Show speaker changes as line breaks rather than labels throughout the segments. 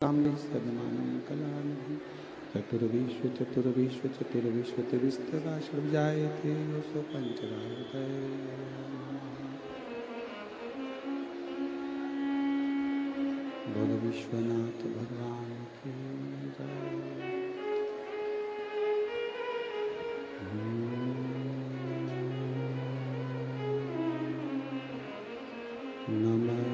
कामने सदमानं कलानिधि चतुर्विश्व जायते योऽसो पंचरात्रय। बोल विश्वनाथ भगवान की जय। नमः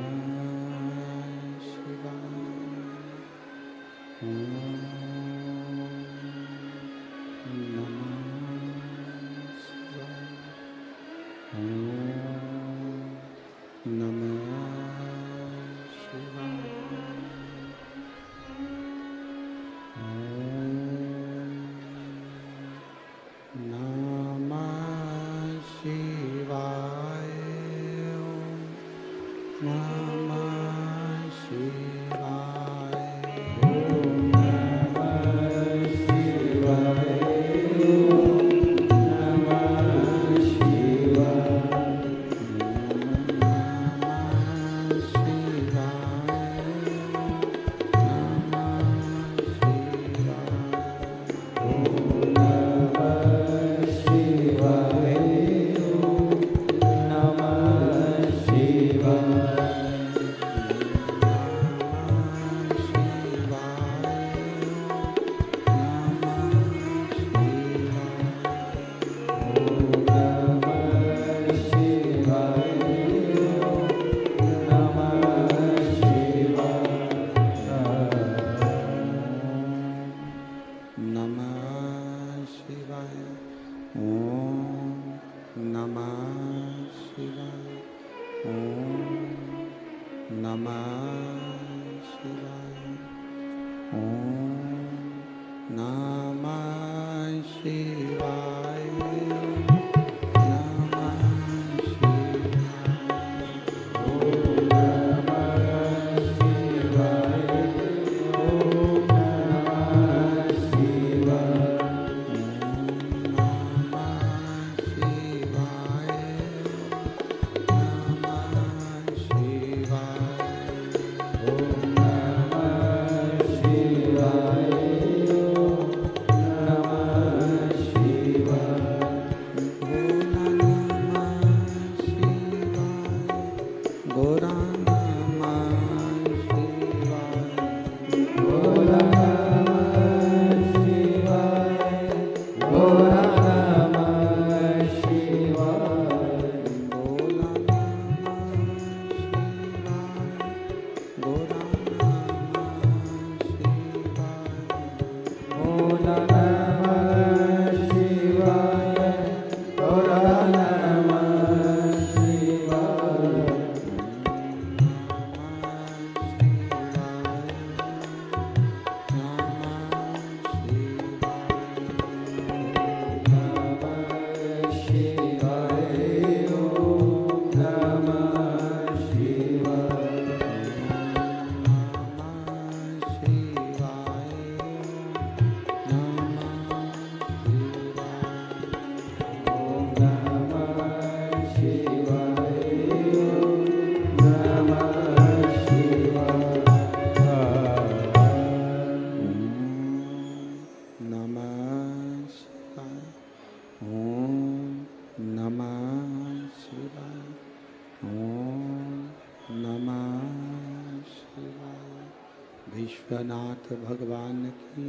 विश्वनाथ भगवान की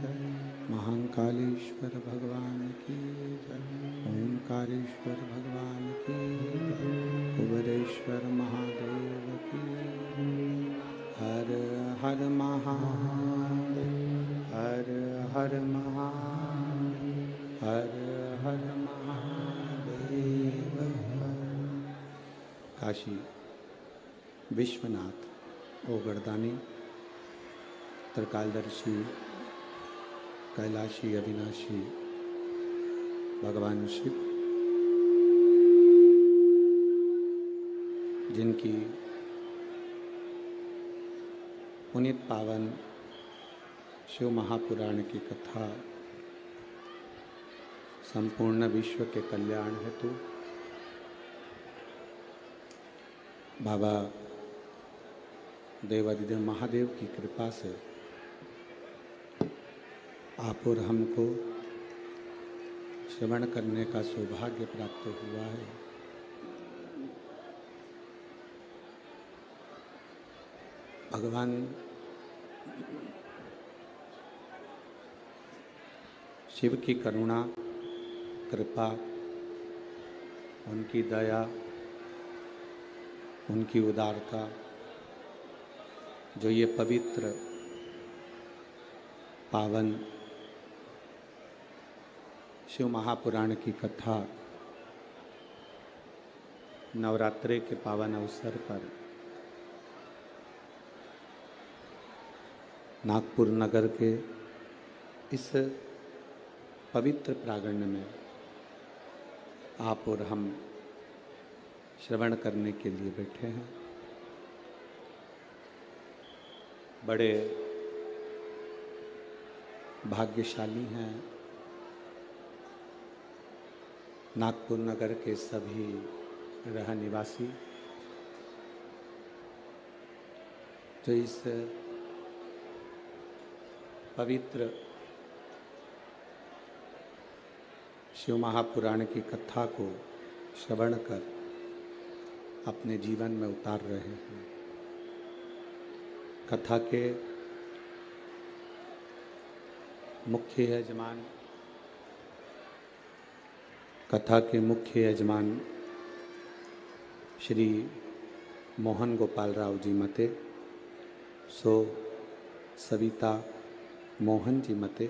जय। महाकालेश्वर भगवान की जय। ओंकारेश्वर भगवान की जय। कुबेरेश्वर महादेव की हर हर महादेव हर हर महादेव हर हर महादेव। काशी विश्वनाथ ओगरदानी त्रिकालदर्शी कैलाशी अविनाशी भगवान शिव, जिनकी पुनीत पावन शिव महापुराण की कथा संपूर्ण विश्व के कल्याण हेतु बाबा देवाधिदेव महादेव की कृपा से आप और हमको श्रवण करने का सौभाग्य प्राप्त हुआ है। भगवान शिव की करुणा, कृपा, उनकी दया, उनकी उदारता, जो ये पवित्र पावन शिव महापुराण की कथा नवरात्रि के पावन अवसर पर नागपुर नगर के इस पवित्र प्रांगण में आप और हम श्रवण करने के लिए बैठे हैं। बड़े भाग्यशाली हैं नागपुर नगर के सभी रहनिवासी, जो इस पवित्र शिव महापुराण की कथा को श्रवण कर अपने जीवन में उतार रहे हैं। कथा के मुख्य यजमान श्री मोहन गोपाल राव जी मते, सो सविता मोहन जी मते,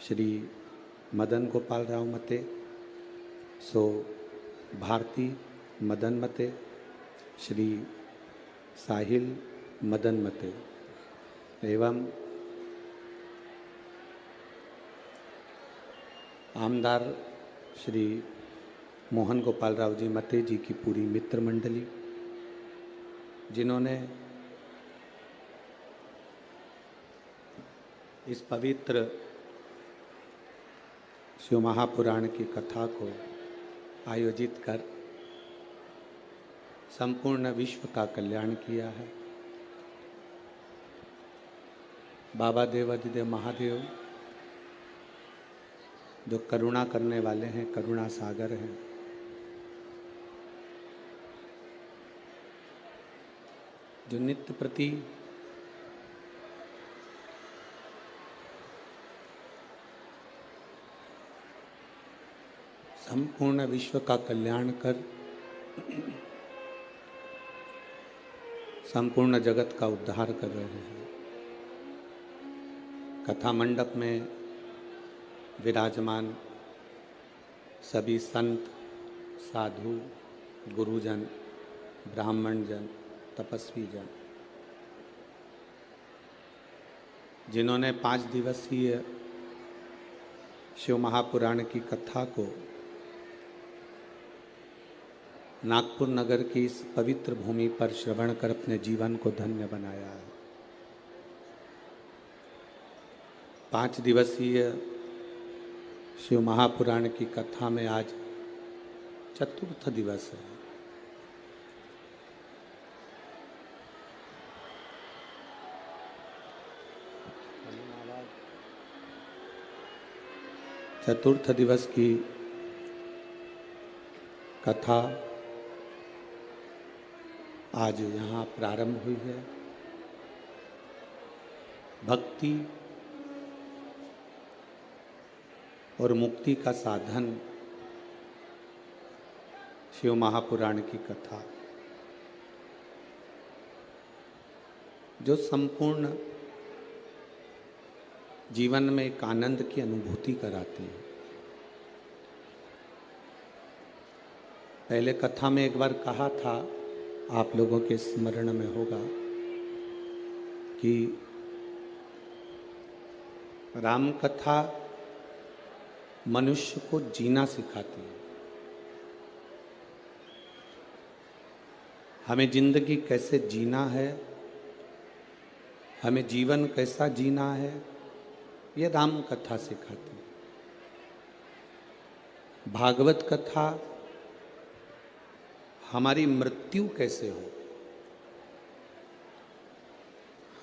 श्री मदन गोपाल राव मते, सो भारती मदन मते, श्री साहिल मदन मते एवं आमदार श्री मोहन गोपाल राव जी मते जी की पूरी मित्र मंडली, जिन्होंने इस पवित्र शिव महापुराण की कथा को आयोजित कर संपूर्ण विश्व का कल्याण किया है। बाबा देवाधिदेव महादेव जो करुणा करने वाले हैं, करुणा सागर हैं, जो नित्य प्रति संपूर्ण विश्व का कल्याण कर संपूर्ण जगत का उद्धार कर रहे हैं। कथा मंडप में विराजमान सभी संत, साधु, गुरुजन, ब्राह्मण जन, तपस्वी जन, जिन्होंने 5 दिवसीय शिव महापुराण की कथा को नागपुर नगर की इस पवित्र भूमि पर श्रवण कर अपने जीवन को धन्य बनाया है। 5 दिवसीय शिव महापुराण की कथा में आज चतुर्थ दिवस है। चतुर्थ दिवस की कथा आज यहाँ प्रारंभ हुई है। भक्ति और मुक्ति का साधन शिव महापुराण की कथा, जो संपूर्ण जीवन में एक आनंद की अनुभूति कराती है। पहले कथा में एक बार कहा था, आप लोगों के स्मरण में होगा, कि राम कथा मनुष्य को जीना सिखाती है। हमें जिंदगी कैसे जीना है, हमें जीवन कैसा जीना है, ये राम कथा सिखाती है। भागवत कथा हमारी मृत्यु कैसे हो,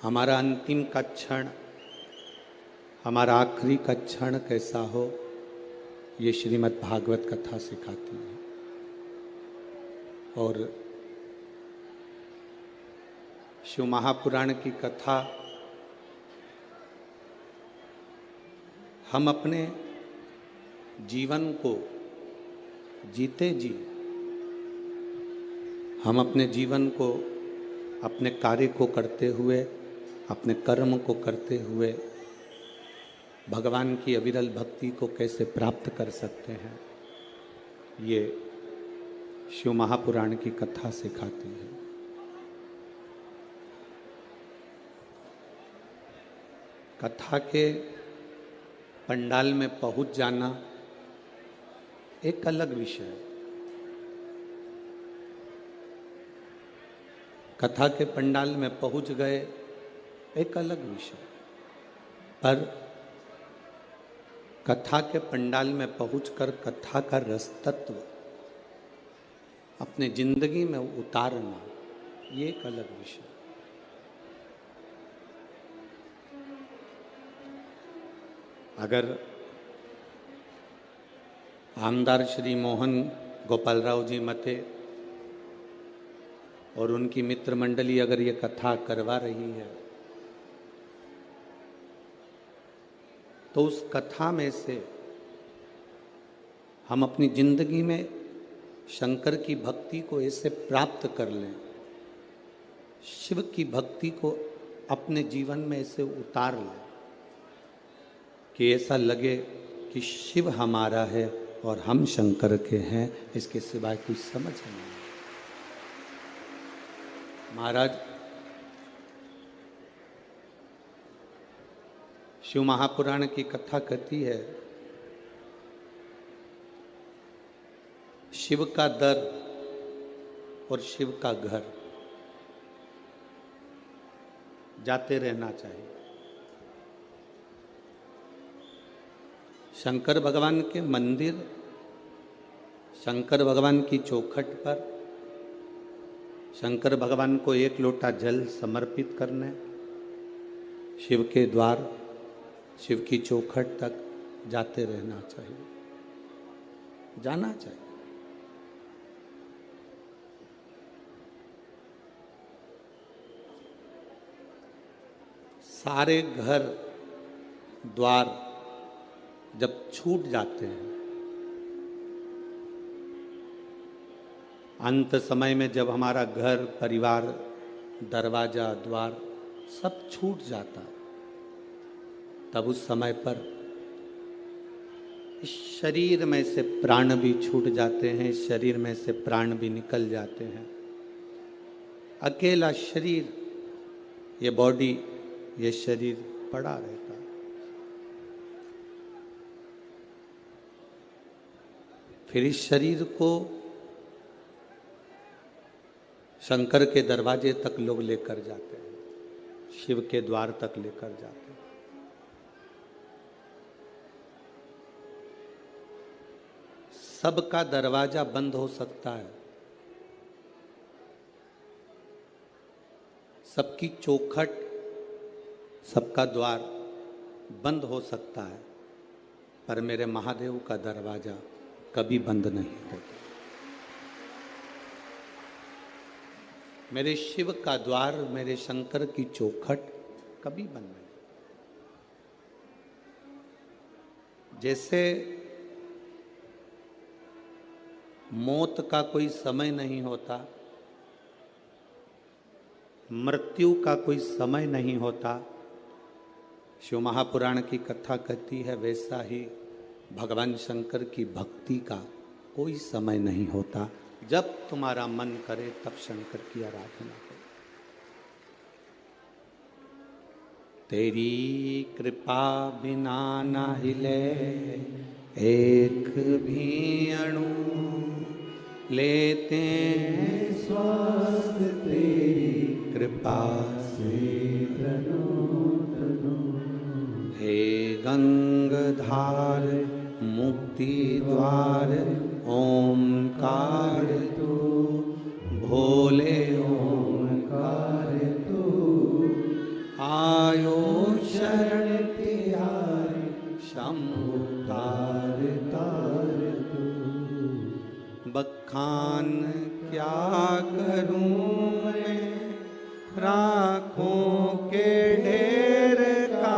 हमारा अंतिम का क्षण, हमारा आखिरी का क्षण कैसा हो, ये श्रीमद् भागवत कथा सिखाती है। और शिव महापुराण की कथा हम अपने जीवन को जीते जी, हम अपने जीवन को, अपने कार्य को करते हुए, अपने कर्म को करते हुए भगवान की अविरल भक्ति को कैसे प्राप्त कर सकते हैं, ये शिव महापुराण की कथा सिखाती है। कथा के पंडाल में पहुंच जाना एक अलग विषय है। कथा के पंडाल में पहुंच गए एक अलग विषय, पर कथा के पंडाल में पहुंचकर कथा का रस तत्व अपने जिंदगी में उतारना, ये एक अलग विषय। अगर आमदार श्री मोहन गोपालराव जी मते और उनकी मित्र मंडली अगर ये कथा करवा रही है, तो उस कथा में से हम अपनी जिंदगी में शंकर की भक्ति को ऐसे प्राप्त कर लें, शिव की भक्ति को अपने जीवन में ऐसे उतार लें कि ऐसा लगे कि शिव हमारा है और हम शंकर के हैं, इसके सिवाय कुछ समझ नहीं। महाराज शिव महापुराण की कथा कहती है, शिव का दर और शिव का घर जाते रहना चाहिए। शंकर भगवान के मंदिर, शंकर भगवान की चौखट पर शंकर भगवान को एक लोटा जल समर्पित करने, शिव के द्वार, शिव की चौखट तक जाते रहना चाहिए, जाना चाहिए। सारे घर द्वार जब छूट जाते हैं, अंत समय में जब हमारा घर, परिवार, दरवाजा, द्वार सब छूट जाता, तब उस समय पर इस शरीर में से प्राण भी छूट जाते हैं, इस शरीर में से प्राण भी निकल जाते हैं। अकेला शरीर, ये बॉडी, ये शरीर पड़ा रहता है। फिर इस शरीर को शंकर के दरवाजे तक लोग लेकर जाते हैं, शिव के द्वार तक लेकर जाते हैं। सबका दरवाजा बंद हो सकता है, सबकी चौखट, सबका द्वार बंद हो सकता है, पर मेरे महादेव का दरवाजा कभी बंद नहीं होता। मेरे शिव का द्वार, मेरे शंकर की चौखट कभी बंद नहीं। जैसे मौत का कोई समय नहीं होता, मृत्यु का कोई समय नहीं होता, शिव महापुराण की कथा कहती है, वैसा ही भगवान शंकर की भक्ति का कोई समय नहीं होता। जब तुम्हारा मन करे तब शंकर की आराधना करो। तेरी कृपा बिना ना हिले एक भी अणु, लेते हैं स्वास्थ्य तेरी कृपा से हे गंगाधार मुक्ति द्वार ओंकार तू, भोले ओंकार तू, आयो शरण तिहारी, शंभु तार तार तू। बखान क्या करूं मैं राखों के ढेर का,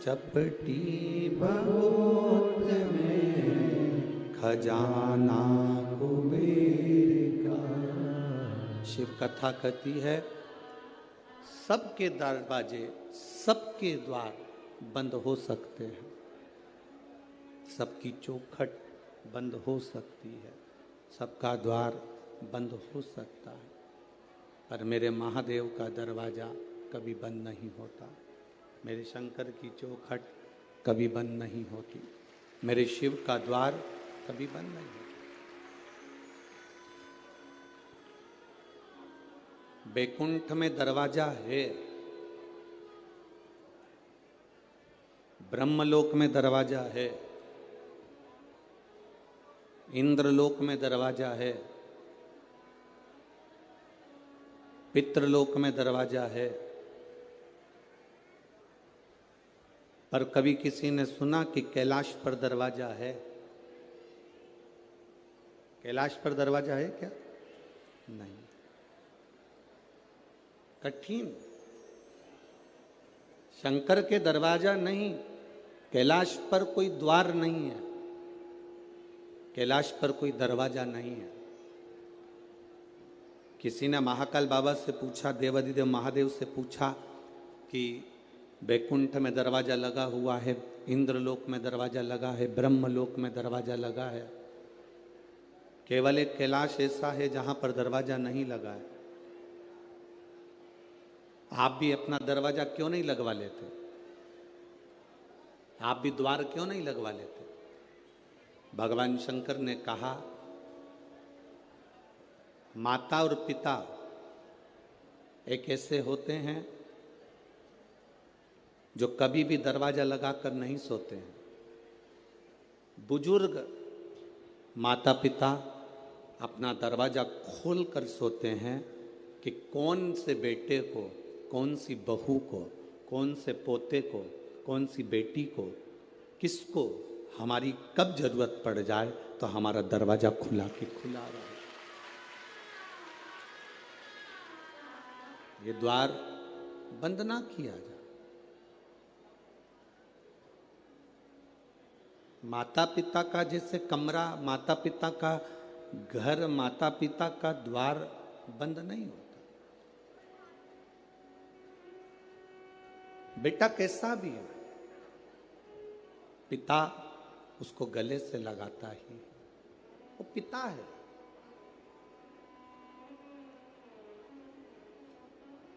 चपटी बहुत में खजाना कुबेर का। शिव कथा कहती है सबके दरवाजे, सबके द्वार बंद हो सकते हैं, सबकी चौखट बंद हो सकती है, सबका द्वार बंद हो सकता है, पर मेरे महादेव का दरवाजा कभी बंद नहीं होता, मेरे शंकर की चौखट कभी बंद नहीं होती, मेरे शिव का द्वार कभी बंद नहीं होता। बैकुंठ में दरवाजा है, ब्रह्मलोक में दरवाजा है, इंद्रलोक में दरवाजा है, पितृलोक में दरवाजा है, पर कभी किसी ने सुना कि कैलाश पर दरवाजा है? कैलाश पर दरवाजा है क्या? नहीं। कठिन। शंकर के दरवाजा नहीं, कैलाश पर कोई द्वार नहीं है, कैलाश पर कोई दरवाजा नहीं है। किसी ने महाकाल बाबा से पूछा, देवाधिदेव महादेव से पूछा कि बैकुंठ में दरवाजा लगा हुआ है, इंद्रलोक में दरवाजा लगा है, ब्रह्मलोक में दरवाजा लगा है, केवल एक कैलाश ऐसा है जहां पर दरवाजा नहीं लगा है। आप भी अपना दरवाजा क्यों नहीं लगवा लेते? आप भी द्वार क्यों नहीं लगवा लेते? भगवान शंकर ने कहा माता और पिता एक ऐसे होते हैं जो कभी भी दरवाजा लगाकर नहीं सोते हैं। बुजुर्ग माता पिता अपना दरवाजा खोल कर सोते हैं कि कौन से बेटे को, कौन सी बहू को, कौन से पोते को, कौन सी बेटी को, किसको हमारी कब जरूरत पड़ जाए तो हमारा दरवाजा खुला के खुला रहे। ये द्वार बंद ना किया जाए। माता पिता का जैसे कमरा, माता पिता का घर, माता पिता का द्वार बंद नहीं होता। बेटा कैसा भी है, पिता उसको गले से लगाता ही, वो पिता है।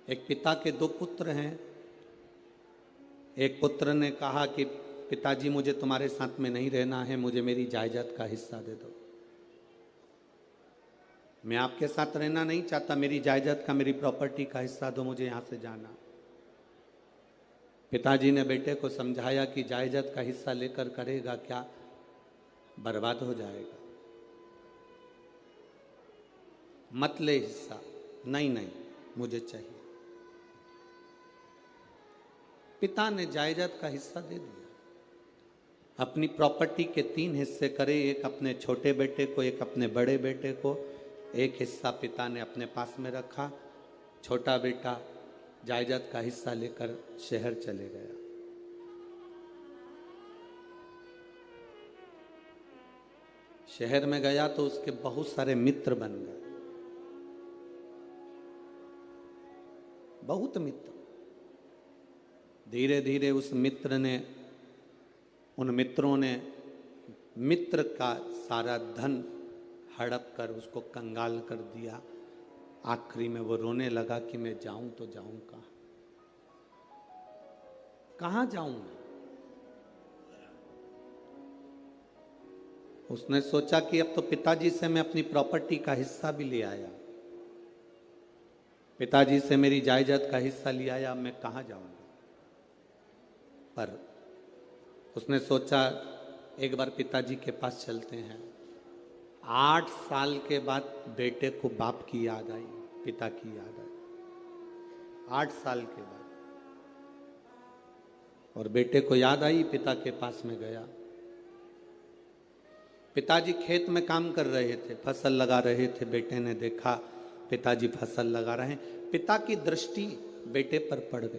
एक पिता के दो पुत्र हैं। एक पुत्र ने कहा कि पिताजी मुझे तुम्हारे साथ में नहीं रहना है, मुझे मेरी जायदाद का हिस्सा दे दो। मैं आपके साथ रहना नहीं चाहता, मेरी जायदाद का, मेरी प्रॉपर्टी का हिस्सा दो, मुझे यहां से जाना। पिताजी ने बेटे को समझाया कि जायदाद का हिस्सा लेकर करेगा क्या, बर्बाद हो जाएगा, मत ले हिस्सा। नहीं नहीं, मुझे चाहिए। पिता ने जायदाद का हिस्सा दे दिया। अपनी प्रॉपर्टी के 3 हिस्से करे, एक अपने छोटे बेटे को, एक अपने बड़े बेटे को। एक हिस्सा पिता ने अपने पास में रखा। छोटा बेटा जायदाद का हिस्सा लेकर शहर चले गया। शहर में गया तो उसके बहुत सारे मित्र बन गए, बहुत मित्र। धीरे धीरे उस मित्र ने, उन मित्रों ने मित्र का सारा धन हड़प कर उसको कंगाल कर दिया। आखिरी में वो रोने लगा कि मैं जाऊं तो जाऊं कहां, कहां जाऊं मैं। उसने सोचा कि अब तो पिताजी से मैं अपनी प्रॉपर्टी का हिस्सा भी ले आया, पिताजी से मेरी जायदाद का हिस्सा ले आया, मैं कहां जाऊंगा। पर उसने सोचा एक बार पिताजी के पास चलते हैं। 8 साल के बाद बेटे को बाप की याद आई, पिता की याद आई। 8 साल के बाद और बेटे को याद आई, पिता के पास में गया। पिताजी खेत में काम कर रहे थे, फसल लगा रहे थे। बेटे ने देखा पिताजी फसल लगा रहे हैं। पिता की दृष्टि बेटे पर पड़ गई।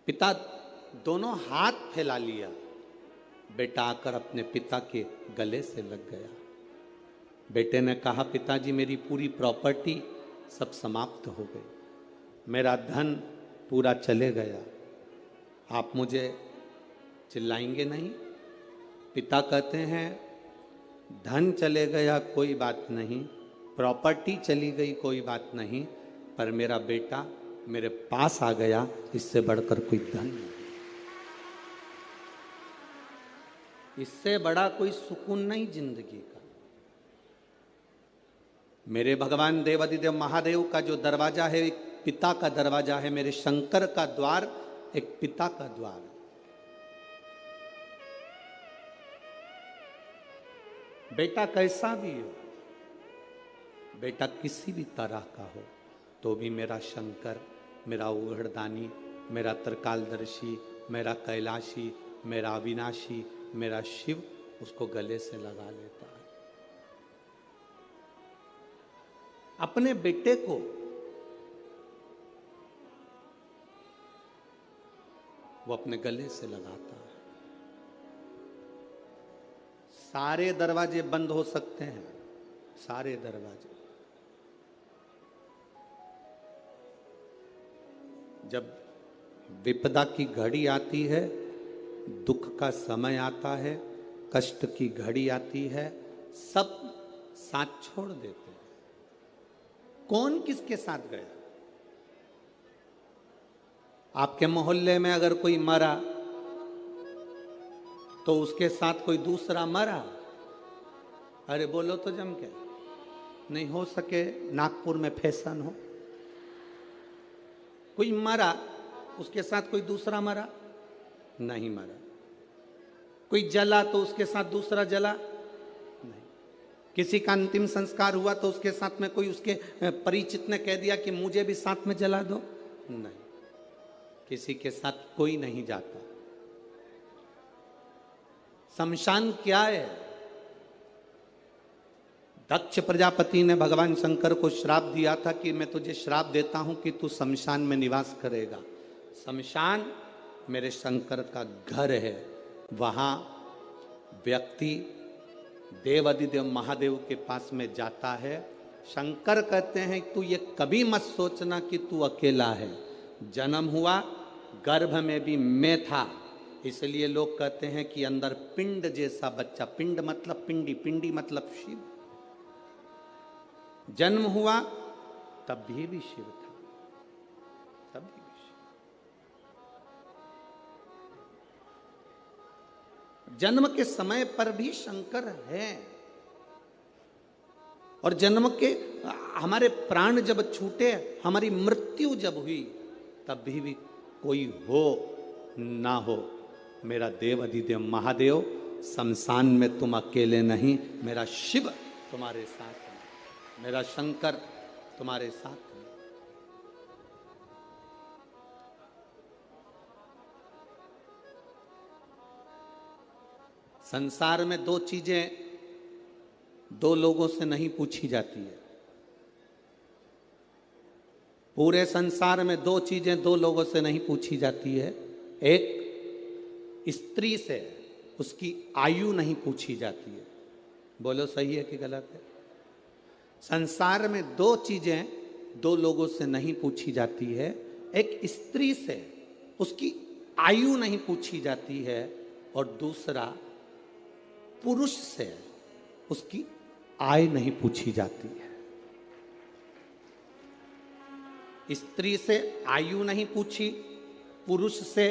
पिता दोनों हाथ फैला लिया। बेटा आकर अपने पिता के गले से लग गया। बेटे ने कहा, पिताजी मेरी पूरी प्रॉपर्टी सब समाप्त हो गई, मेरा धन पूरा चले गया, आप मुझे चिल्लाएंगे नहीं? पिता कहते हैं, धन चले गया कोई बात नहीं, प्रॉपर्टी चली गई कोई बात नहीं, पर मेरा बेटा मेरे पास आ गया, इससे बढ़कर कोई धन नहीं, इससे बड़ा कोई सुकून नहीं जिंदगी का। मेरे भगवान देवादिदेव महादेव का जो दरवाजा है एक पिता का दरवाजा है। मेरे शंकर का द्वार एक पिता का द्वार है। बेटा कैसा भी हो, बेटा किसी भी तरह का हो, तो भी मेरा शंकर, मेरा उघड़दानी, मेरा त्रिकालदर्शी, मेरा कैलाशी, मेरा अविनाशी, मेरा शिव उसको गले से लगा लेता है। अपने बेटे को वो अपने गले से लगाता है। सारे दरवाजे बंद हो सकते हैं, सारे दरवाजे। जब विपदा की घड़ी आती है, दुख का समय आता है, कष्ट की घड़ी आती है, सब साथ छोड़ देते हैं। कौन किसके साथ गया? आपके मोहल्ले में अगर कोई मरा तो उसके साथ कोई दूसरा मरा? अरे बोलो तो जम के। नहीं हो सके नागपुर में फैशन हो, कोई मरा उसके साथ कोई दूसरा मरा? नहीं मरा। कोई जला तो उसके साथ दूसरा जला? नहीं। किसी का अंतिम संस्कार हुआ तो उसके साथ में कोई उसके परिचित ने कह दिया कि मुझे भी साथ में जला दो? नहीं, किसी के साथ कोई नहीं जाता। शमशान क्या है? दक्ष प्रजापति ने भगवान शंकर को श्राप दिया था कि मैं तुझे श्राप देता हूं कि तू शमशान में निवास करेगा। शमशान मेरे शंकर का घर है। वहां व्यक्ति देवादिदेव महादेव के पास में जाता है। शंकर कहते हैं तू ये कभी मत सोचना कि तू अकेला है। जन्म हुआ, गर्भ में भी मैं था, इसलिए लोग कहते हैं कि अंदर पिंड जैसा बच्चा, पिंड मतलब पिंडी, पिंडी मतलब शिव। जन्म हुआ तब भी शिव था, तभी भी शिव। जन्म के समय पर भी शंकर है, और जन्म के हमारे प्राण जब छूटे, हमारी मृत्यु जब हुई, तब भी कोई हो ना हो, मेरा देव अधिदेव महादेव, शमशान में तुम अकेले नहीं, मेरा शिव तुम्हारे साथ है, मेरा शंकर तुम्हारे साथ है। संसार में दो चीजें दो लोगों से नहीं पूछी जाती है। पूरे संसार में दो चीजें दो लोगों से नहीं पूछी जाती है। एक, स्त्री से उसकी आयु नहीं पूछी जाती है। बोलो सही है कि गलत है? संसार में दो चीजें दो लोगों से नहीं पूछी जाती है। एक, स्त्री से उसकी आयु नहीं पूछी जाती है, और दूसरा, पुरुष से उसकी आय नहीं पूछी जाती है। स्त्री से आयु नहीं पूछी, पुरुष से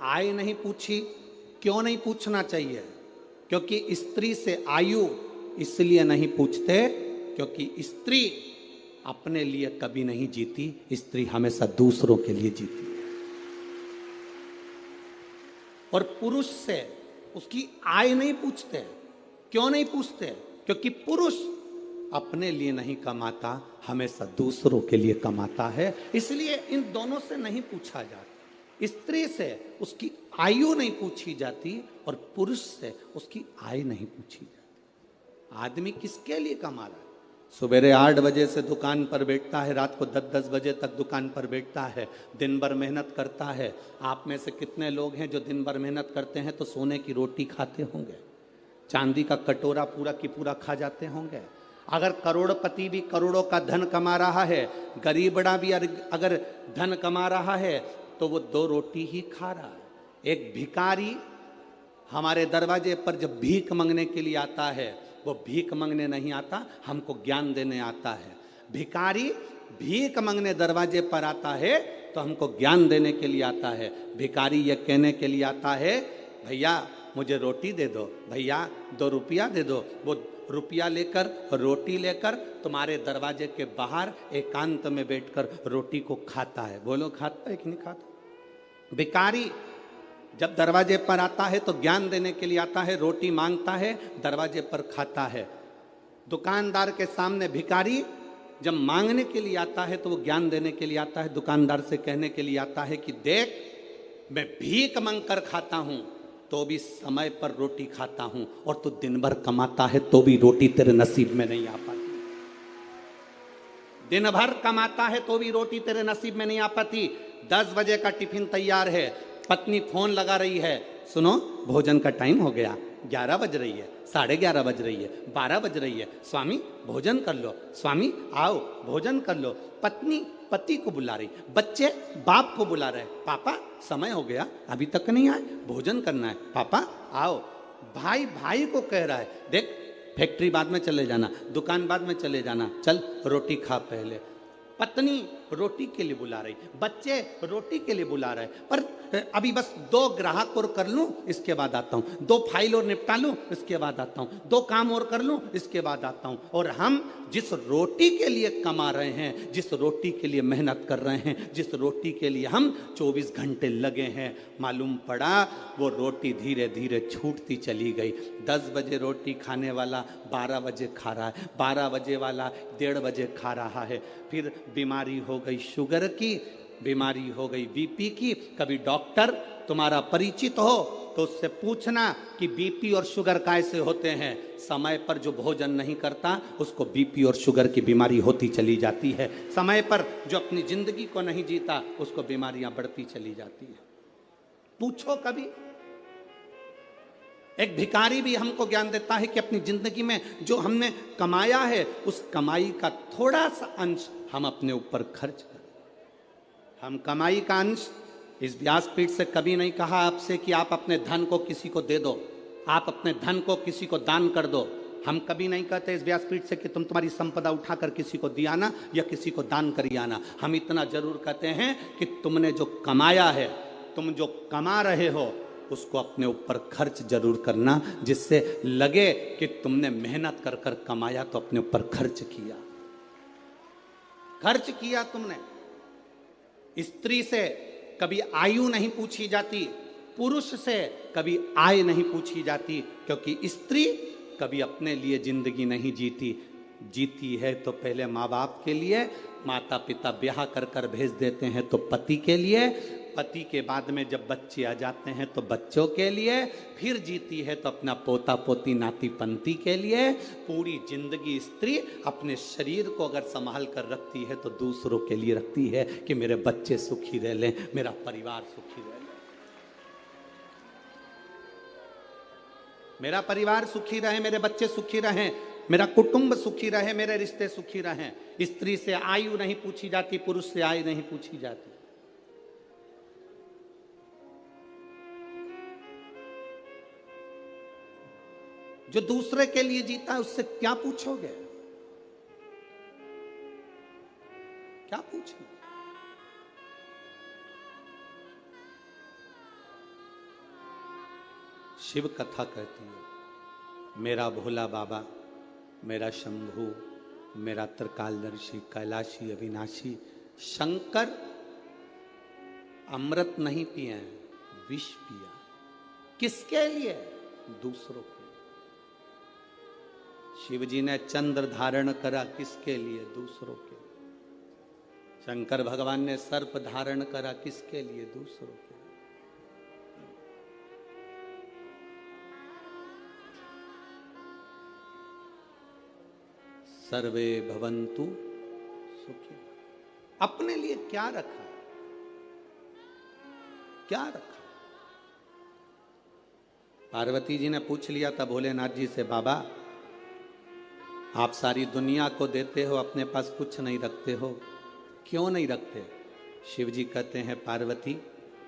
आय नहीं पूछी। क्यों नहीं पूछना चाहिए? क्योंकि स्त्री से आयु इसलिए नहीं पूछते क्योंकि स्त्री अपने लिए कभी नहीं जीती, स्त्री हमेशा दूसरों के लिए जीती है। और पुरुष से उसकी आय नहीं पूछते। क्यों नहीं पूछते? क्योंकि पुरुष अपने लिए नहीं कमाता, हमेशा दूसरों के लिए कमाता है, इसलिए इन दोनों से नहीं पूछा जाता। स्त्री से उसकी आयु नहीं पूछी जाती और पुरुष से उसकी आय नहीं पूछी जाती। आदमी किसके लिए कमा रहा है? सुबेरे 8 बजे से दुकान पर बैठता है, रात को 10-10 बजे तक दुकान पर बैठता है, दिन भर मेहनत करता है। आप में से कितने लोग हैं जो दिन भर मेहनत करते हैं तो सोने की रोटी खाते होंगे, चांदी का कटोरा पूरा की पूरा खा जाते होंगे? अगर करोड़पति भी करोड़ों का धन कमा रहा है, गरीबड़ा भी अगर धन कमा रहा है, तो वो 2 रोटी ही खा रहा है। एक भिखारी हमारे दरवाजे पर जब भीख मांगने के लिए आता है, वो भीख मांगने नहीं आता, हमको ज्ञान देने आता है। भिखारी भीख मांगने दरवाजे पर आता है तो हमको ज्ञान देने के लिए आता है। भिखारी ये कहने के लिए आता है, भैया मुझे रोटी दे दो, भैया 2 रुपया दे दो। वो रुपया लेकर, रोटी लेकर तुम्हारे दरवाजे के बाहर एकांत में बैठकर रोटी को खाता है। बोलो, खाता है कि नहीं खाता? भिखारी जब दरवाजे पर आता है तो ज्ञान देने के लिए आता है, रोटी मांगता है, दरवाजे पर खाता है। दुकानदार के सामने भिखारी जब मांगने के लिए आता है तो वो ज्ञान देने के लिए आता है, दुकानदार से कहने के लिए आता है कि देख, मैं भीख मांग कर खाता हूं तो भी समय पर रोटी खाता हूं, और तू दिन भर कमाता है तो भी रोटी तेरे नसीब में नहीं आ पाती। दिन भर कमाता है तो भी रोटी तेरे नसीब में नहीं आ पाती। 10 बजे का टिफिन तैयार है, पत्नी फोन लगा रही है, सुनो भोजन का टाइम हो गया, 11 बज रही है, 11:30 बज रही है, 12 बज रही है, स्वामी भोजन कर लो, स्वामी आओ भोजन कर लो। पत्नी पति को बुला रही, बच्चे बाप को बुला रहे, पापा समय हो गया अभी तक नहीं आए, भोजन करना है, पापा आओ। भाई भाई को कह रहा है, देख फैक्ट्री बाद में चले जाना, दुकान बाद में चले जाना, चल रोटी खा पहले। पत्नी रोटी के लिए बुला रही, बच्चे रोटी के लिए बुला रहे, पर अभी बस 2 ग्राहक और कर लूं इसके बाद आता हूं, 2 फाइल और निपटा लूं इसके बाद आता हूं, 2 काम और कर लूं इसके बाद आता हूं। और हम जिस रोटी के लिए कमा रहे हैं, जिस रोटी के लिए मेहनत कर रहे हैं, जिस रोटी के लिए हम 24 घंटे लगे हैं, मालूम पड़ा वो रोटी धीरे धीरे छूटती चली गई। 10 बजे रोटी खाने वाला 12 बजे खा रहा है, 12 बजे वाला 1:30 बजे खा रहा है। फिर बीमारी हो गई शुगर की, बीमारी हो गई बीपी की। कभी डॉक्टर तुम्हारा परिचित हो तो उससे पूछना कि बीपी और शुगर कैसे होते हैं। समय पर जो भोजन नहीं करता उसको बीपी और शुगर की बीमारी होती चली जाती है। समय पर जो अपनी जिंदगी को नहीं जीता उसको बीमारियां बढ़ती चली जाती है। पूछो कभी। एक भिखारी भी हमको ज्ञान देता है कि अपनी जिंदगी में जो हमने कमाया है उस कमाई का थोड़ा सा अंश हम अपने ऊपर खर्च करें। हम कमाई का अंश, इस व्यासपीठ से कभी नहीं कहा आपसे कि आप अपने धन को किसी को दे दो, आप अपने धन को किसी को दान कर दो। हम कभी नहीं कहते इस व्यासपीठ से कि तुम तुम्हारी संपदा उठाकर किसी को दिया ना या किसी को दान करिए आना। हम इतना जरूर कहते हैं कि तुमने जो कमाया है, तुम जो कमा रहे हो उसको अपने ऊपर खर्च जरूर करना, जिससे लगे कि तुमने मेहनत कर कर कमाया तो अपने ऊपर खर्च किया। खर्च किया तुमने। स्त्री से कभी आयु नहीं पूछी जाती, पुरुष से कभी आय नहीं पूछी जाती, क्योंकि स्त्री कभी अपने लिए जिंदगी नहीं जीती। जीती है तो पहले माँ बाप के लिए, माता पिता ब्याह कर कर भेज देते हैं तो पति के लिए, पति के बाद में जब बच्चे आ जाते हैं तो बच्चों के लिए, फिर जीती है तो अपना पोता पोती नाती पंती के लिए। पूरी जिंदगी स्त्री अपने शरीर को अगर संभाल कर रखती है तो दूसरों के लिए रखती है कि मेरे बच्चे सुखी रह लें, मेरा परिवार सुखी रह ले, मेरा परिवार सुखी रहे, मेरे बच्चे सुखी रहें, मेरा कुटुंब सुखी रहे, मेरे रिश्ते सुखी रहें। स्त्री से आयु नहीं पूछी जाती, पुरुष से आयु नहीं पूछी जाती। जो दूसरे के लिए जीता है उससे क्या पूछोगे? क्या पूछोगे? शिव कथा कहती है, मेरा भोला बाबा, मेरा शंभू, मेरा त्रिकालदर्शी, कैलाशी, अविनाशी शंकर अमृत नहीं पिए हैं, विष पिया। किसके लिए? दूसरों के लिए। शिव जी ने चंद्र धारण करा, किसके लिए? दूसरों के लिए। शंकर भगवान ने सर्प धारण करा किसके लिए? दूसरों के। सर्वे भवन्तु सुखी। अपने लिए क्या रखा? क्या रखा? पार्वती जी ने पूछ लिया था भोलेनाथ जी से, बाबा आप सारी दुनिया को देते हो, अपने पास कुछ नहीं रखते हो, क्यों नहीं रखते? शिव जी कहते हैं, पार्वती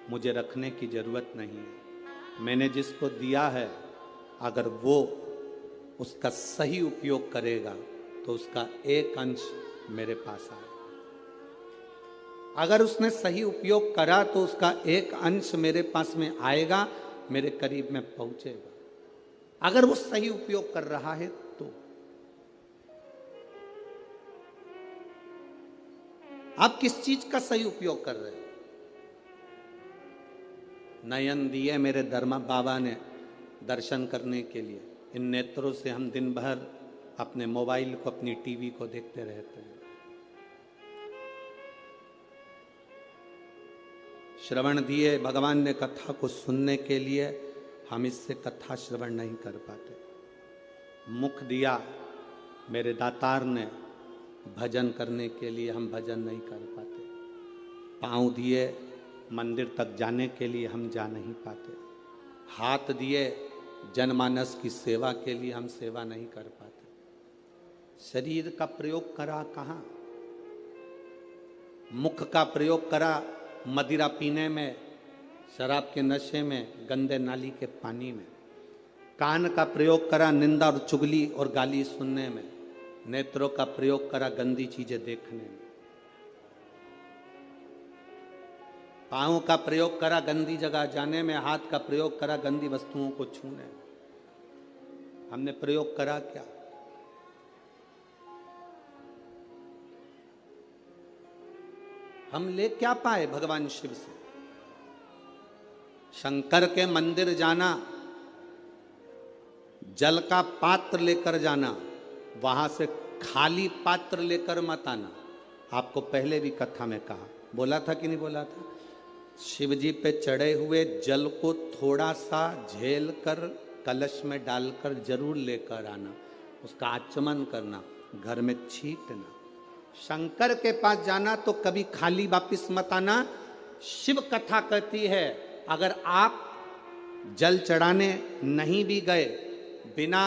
मुझे रखने की जरूरत नहीं है। मैंने जिसको दिया है अगर वो उसका सही उपयोग करेगा तो उसका एक अंश मेरे पास आए। अगर उसने सही उपयोग करा तो उसका एक अंश मेरे पास में आएगा, मेरे करीब में पहुंचेगा। अगर वो सही उपयोग कर रहा है तो। आप किस चीज का सही उपयोग कर रहे हो? नयन दिए मेरे धर्म बाबा ने दर्शन करने के लिए। इन नेत्रों से हम दिन भर अपने मोबाइल को, अपनी टीवी को देखते रहते हैं। श्रवण दिए भगवान ने कथा को सुनने के लिए, हम इससे कथा श्रवण नहीं कर पाते। मुख दिया मेरे दातार ने भजन करने के लिए, हम भजन नहीं कर पाते। पांव दिए मंदिर तक जाने के लिए, हम जा नहीं पाते। हाथ दिए जनमानस की सेवा के लिए, हम सेवा नहीं कर पाते। शरीर का प्रयोग करा कहाँ? मुख का प्रयोग करा मदिरा पीने में, शराब के नशे में, गंदे नाली के पानी में। कान का प्रयोग करा निंदा और चुगली और गाली सुनने में। नेत्रों का प्रयोग करा गंदी चीजें देखने में। पांव का प्रयोग करा गंदी जगह जाने में। हाथ का प्रयोग करा गंदी वस्तुओं को छूने में। हमने प्रयोग करा क्या? हम ले क्या पाए भगवान शिव से? शंकर के मंदिर जाना, जल का पात्र लेकर जाना, वहां से खाली पात्र लेकर मत आना। आपको पहले भी कथा में कहा, बोला था कि नहीं बोला था? शिव जी पे चढ़े हुए जल को थोड़ा सा झेल कर कलश में डालकर जरूर लेकर आना, उसका आचमन करना, घर में छींटना। शंकर के पास जाना तो कभी खाली वापिस मत आना। शिव कथा कहती है अगर आप जल चढ़ाने नहीं भी गए, बिना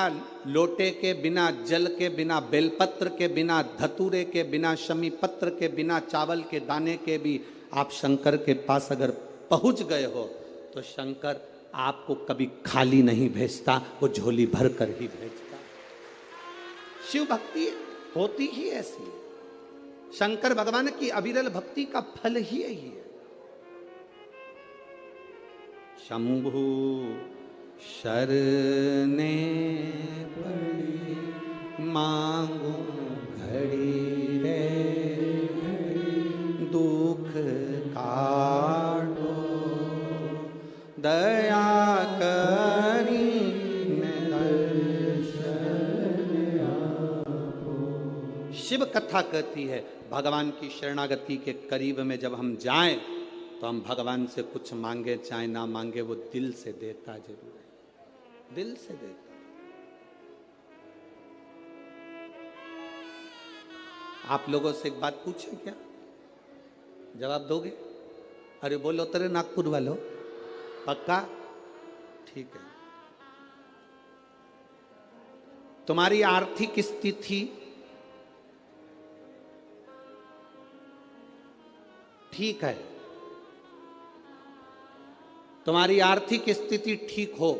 लोटे के, बिना जल के, बिना बेलपत्र के, बिना धतूरे के, बिना शमी पत्र के, बिना चावल के दाने के भी आप शंकर के पास अगर पहुंच गए हो तो शंकर आपको कभी खाली नहीं भेजता, वो झोली भर कर ही भेजता। शिव भक्ति होती ही ऐसी है। शंकर भगवान की अविरल भक्ति का फल ही यही है। शंभु शरने पड़ी मांगू घड़ी रे, दुख काटो दया करी शिव कथा कहती है भगवान की शरणागति के करीब में जब हम जाएं तो हम भगवान से कुछ मांगे चाहे ना मांगे, वो दिल से देता जरूर है, दिल से देता। आप लोगों से एक बात पूछे क्या? जवाब दोगे? अरे बोलो तेरे नागपुर वालों, पक्का? ठीक है। तुम्हारी आर्थिक स्थिति ठीक है, तुम्हारी आर्थिक स्थिति ठीक हो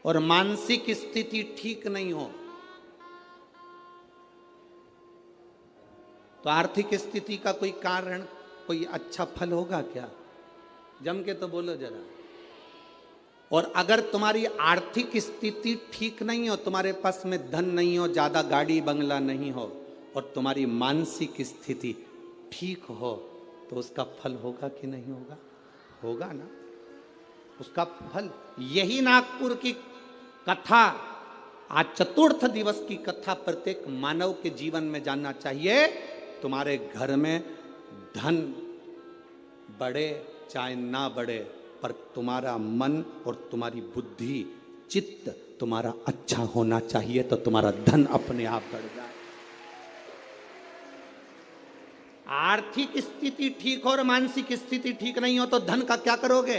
और मानसिक स्थिति ठीक नहीं हो तो आर्थिक स्थिति का कोई कारण, कोई अच्छा फल होगा क्या? जम के तो बोलो जरा। और अगर तुम्हारी आर्थिक स्थिति ठीक नहीं हो, तुम्हारे पास में धन नहीं हो, ज्यादा गाड़ी बंगला नहीं हो, और तुम्हारी मानसिक स्थिति ठीक हो तो उसका फल होगा कि नहीं होगा? होगा ना। उसका फल, यही नागपुर की कथा आज चतुर्थ दिवस की कथा प्रत्येक मानव के जीवन में जानना चाहिए। तुम्हारे घर में धन बढ़े चाहे ना बढ़े, पर तुम्हारा मन और तुम्हारी बुद्धि चित्त तुम्हारा अच्छा होना चाहिए, तो तुम्हारा धन अपने आप बढ़ जाए। आर्थिक स्थिति ठीक हो और मानसिक स्थिति ठीक नहीं हो तो धन का क्या करोगे?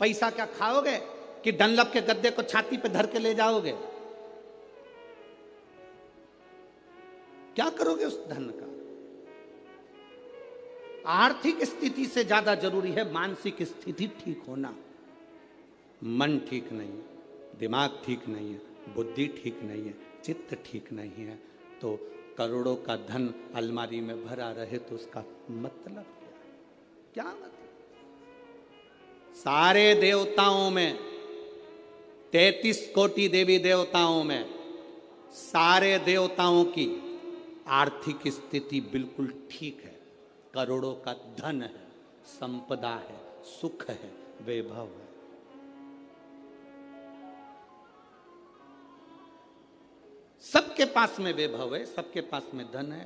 पैसा क्या खाओगे कि डनलप के गद्दे को छाती पे धर के ले जाओगे? क्या करोगे उस धन का? आर्थिक स्थिति से ज्यादा जरूरी है मानसिक स्थिति ठीक होना। मन ठीक नहीं है, दिमाग ठीक नहीं है, बुद्धि ठीक नहीं है, चित्त ठीक नहीं है, तो करोड़ों का धन अलमारी में भरा रहे तो उसका मतलब क्या है? क्या मतलब? सारे देवताओं में 33 कोटि देवी देवताओं में सारे देवताओं की आर्थिक स्थिति बिल्कुल ठीक है। करोड़ों का धन है, संपदा है, सुख है, वैभव है। सबके पास में वैभव है, सबके पास में धन है,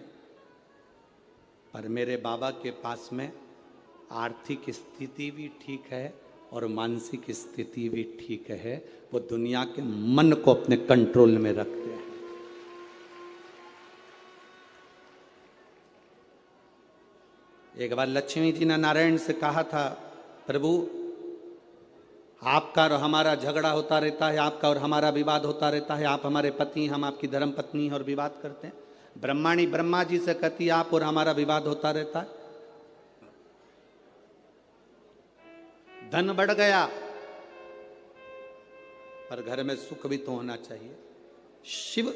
पर मेरे बाबा के पास में आर्थिक स्थिति भी ठीक है और मानसिक स्थिति भी ठीक है। वो दुनिया के मन को अपने कंट्रोल में रखते हैं। एक बार लक्ष्मी जी ने नारायण से कहा था, प्रभु आपका और हमारा झगड़ा होता रहता है, आपका और हमारा विवाद होता रहता है, आप हमारे पति, हम आपकी धर्म पत्नी और विवाद करते हैं। ब्रह्माणी ब्रह्मा जी से कहती, आप और हमारा विवाद होता रहता है। धन बढ़ गया पर घर में सुख भी तो होना चाहिए। शिव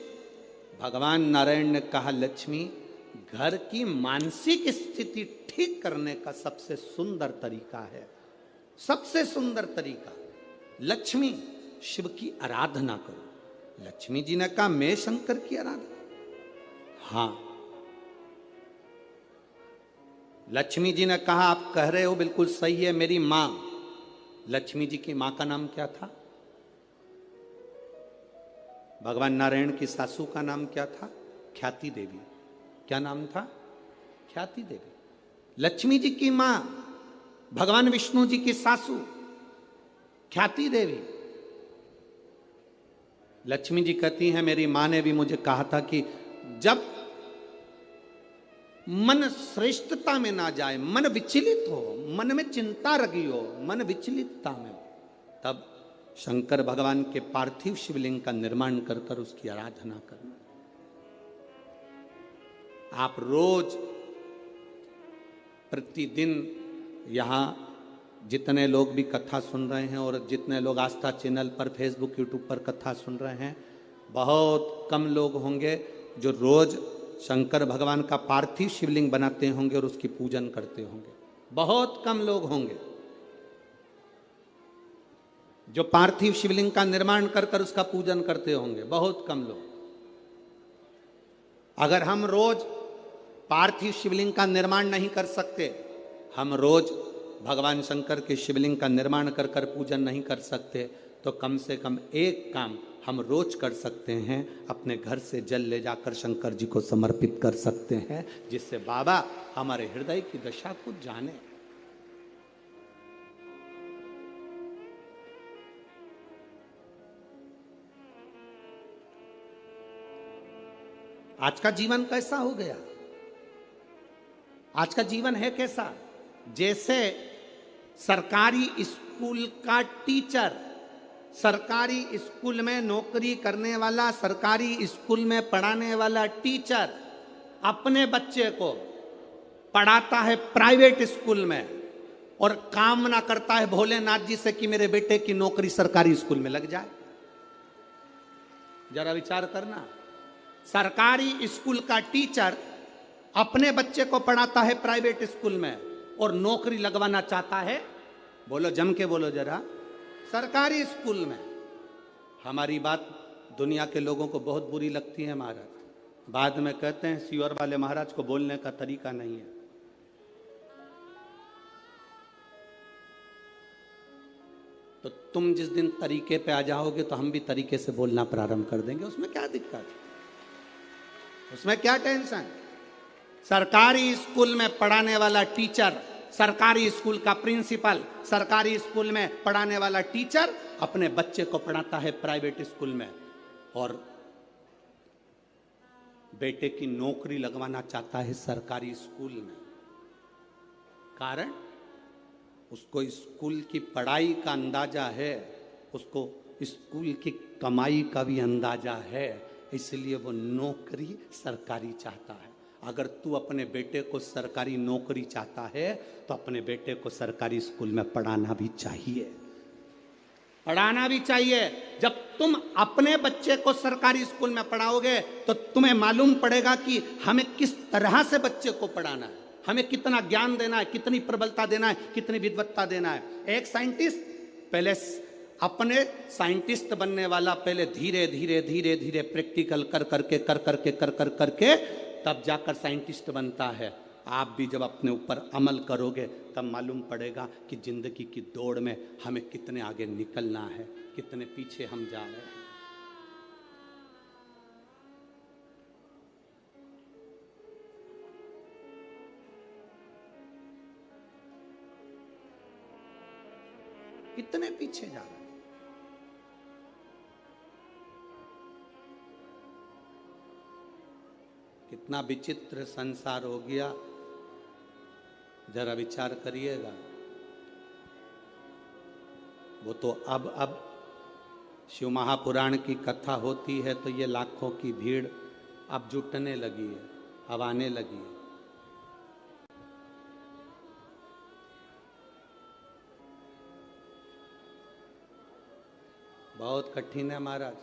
भगवान नारायण ने कहा, लक्ष्मी घर की मानसिक स्थिति ठीक करने का सबसे सुंदर तरीका है, सबसे सुंदर तरीका, लक्ष्मी शिव की आराधना करो। लक्ष्मी जी ने कहा, मैं शंकर की आराधना? हाँ। लक्ष्मी जी ने कहा, आप कह रहे हो बिल्कुल सही है। मेरी मां, लक्ष्मी जी की मां का नाम क्या था? भगवान नारायण की सासू का नाम क्या था? ख्याति देवी। क्या नाम था? ख्याति देवी। लक्ष्मी जी की मां भगवान विष्णु जी की सासू ख्याति देवी। लक्ष्मी जी कहती हैं, मेरी मां ने भी मुझे कहा था कि जब मन श्रेष्ठता में ना जाए, मन विचलित हो, मन में चिंता लगी हो, मन विचलितता में हो, तब शंकर भगवान के पार्थिव शिवलिंग का निर्माण कर कर उसकी आराधना करना। आप रोज प्रतिदिन यहां जितने लोग भी कथा सुन रहे हैं और जितने लोग आस्था चैनल पर, फेसबुक, यूट्यूब पर कथा सुन रहे हैं, बहुत कम लोग होंगे जो रोज शंकर भगवान का पार्थिव शिवलिंग बनाते होंगे और उसकी पूजन करते होंगे। बहुत कम लोग होंगे जो पार्थिव शिवलिंग का निर्माण कर कर उसका पूजन करते होंगे, बहुत कम लोग। अगर हम रोज पार्थिव शिवलिंग का निर्माण नहीं कर सकते, हम रोज भगवान शंकर के शिवलिंग का निर्माण कर कर पूजन नहीं कर सकते, तो कम से कम एक काम हम रोज कर सकते हैं, अपने घर से जल ले जाकर शंकर जी को समर्पित कर सकते हैं, जिससे बाबा हमारे हृदय की दशा को जाने। आज का जीवन कैसा हो गया? आज का जीवन है कैसा? जैसे सरकारी स्कूल का टीचर, सरकारी स्कूल में नौकरी करने वाला, सरकारी स्कूल में पढ़ाने वाला टीचर अपने बच्चे को पढ़ाता है प्राइवेट स्कूल में और कामना करता है भोलेनाथ जी से कि मेरे बेटे की नौकरी सरकारी स्कूल में लग जाए। जरा विचार करना, सरकारी स्कूल का टीचर अपने बच्चे को पढ़ाता है प्राइवेट स्कूल में और नौकरी लगवाना चाहता है, बोलो जम के बोलो जरा, सरकारी स्कूल में। हमारी बात दुनिया के लोगों को बहुत बुरी लगती है महाराज, बाद में कहते हैं सियोर वाले महाराज को बोलने का तरीका नहीं है। तो तुम जिस दिन तरीके पे आ जाओगे तो हम भी तरीके से बोलना प्रारंभ कर देंगे। उसमें क्या दिक्कत, उसमें क्या टेंशन। सरकारी स्कूल में पढ़ाने वाला टीचर, सरकारी स्कूल का प्रिंसिपल, सरकारी स्कूल में पढ़ाने वाला टीचर अपने बच्चे को पढ़ाता है प्राइवेट स्कूल में, और बेटे की नौकरी लगवाना चाहता है सरकारी स्कूल में। कारण उसको स्कूल की पढ़ाई का अंदाजा है, उसको स्कूल की कमाई का भी अंदाजा है, इसलिए वो नौकरी सरकारी चाहता है। अगर तू अपने बेटे को सरकारी नौकरी चाहता है तो अपने बेटे को सरकारी स्कूल में पढ़ाना भी चाहिए, पढ़ाना भी चाहिए। जब तुम अपने बच्चे को सरकारी स्कूल में पढ़ाओगे तो तुम्हें मालूम पड़ेगा कि हमें किस तरह से बच्चे को पढ़ाना है, हमें कितना ज्ञान देना है, कितनी प्रबलता देना है, कितनी विद्वत्ता देना है। एक साइंटिस्ट पहले अपने साइंटिस्ट बनने वाला पहले धीरे धीरे धीरे धीरे प्रैक्टिकल कर करके तब जाकर साइंटिस्ट बनता है। आप भी जब अपने ऊपर अमल करोगे तब मालूम पड़ेगा कि जिंदगी की दौड़ में हमें कितने आगे निकलना है, कितने पीछे हम जा रहे हैं। कितने पीछे जा रहे हैं। कितना विचित्र संसार हो गया, जरा विचार करिएगा। वो तो अब शिव महापुराण की कथा होती है तो ये लाखों की भीड़ अब जुटने लगी है, अब आने लगी है। बहुत कठिन है महाराज,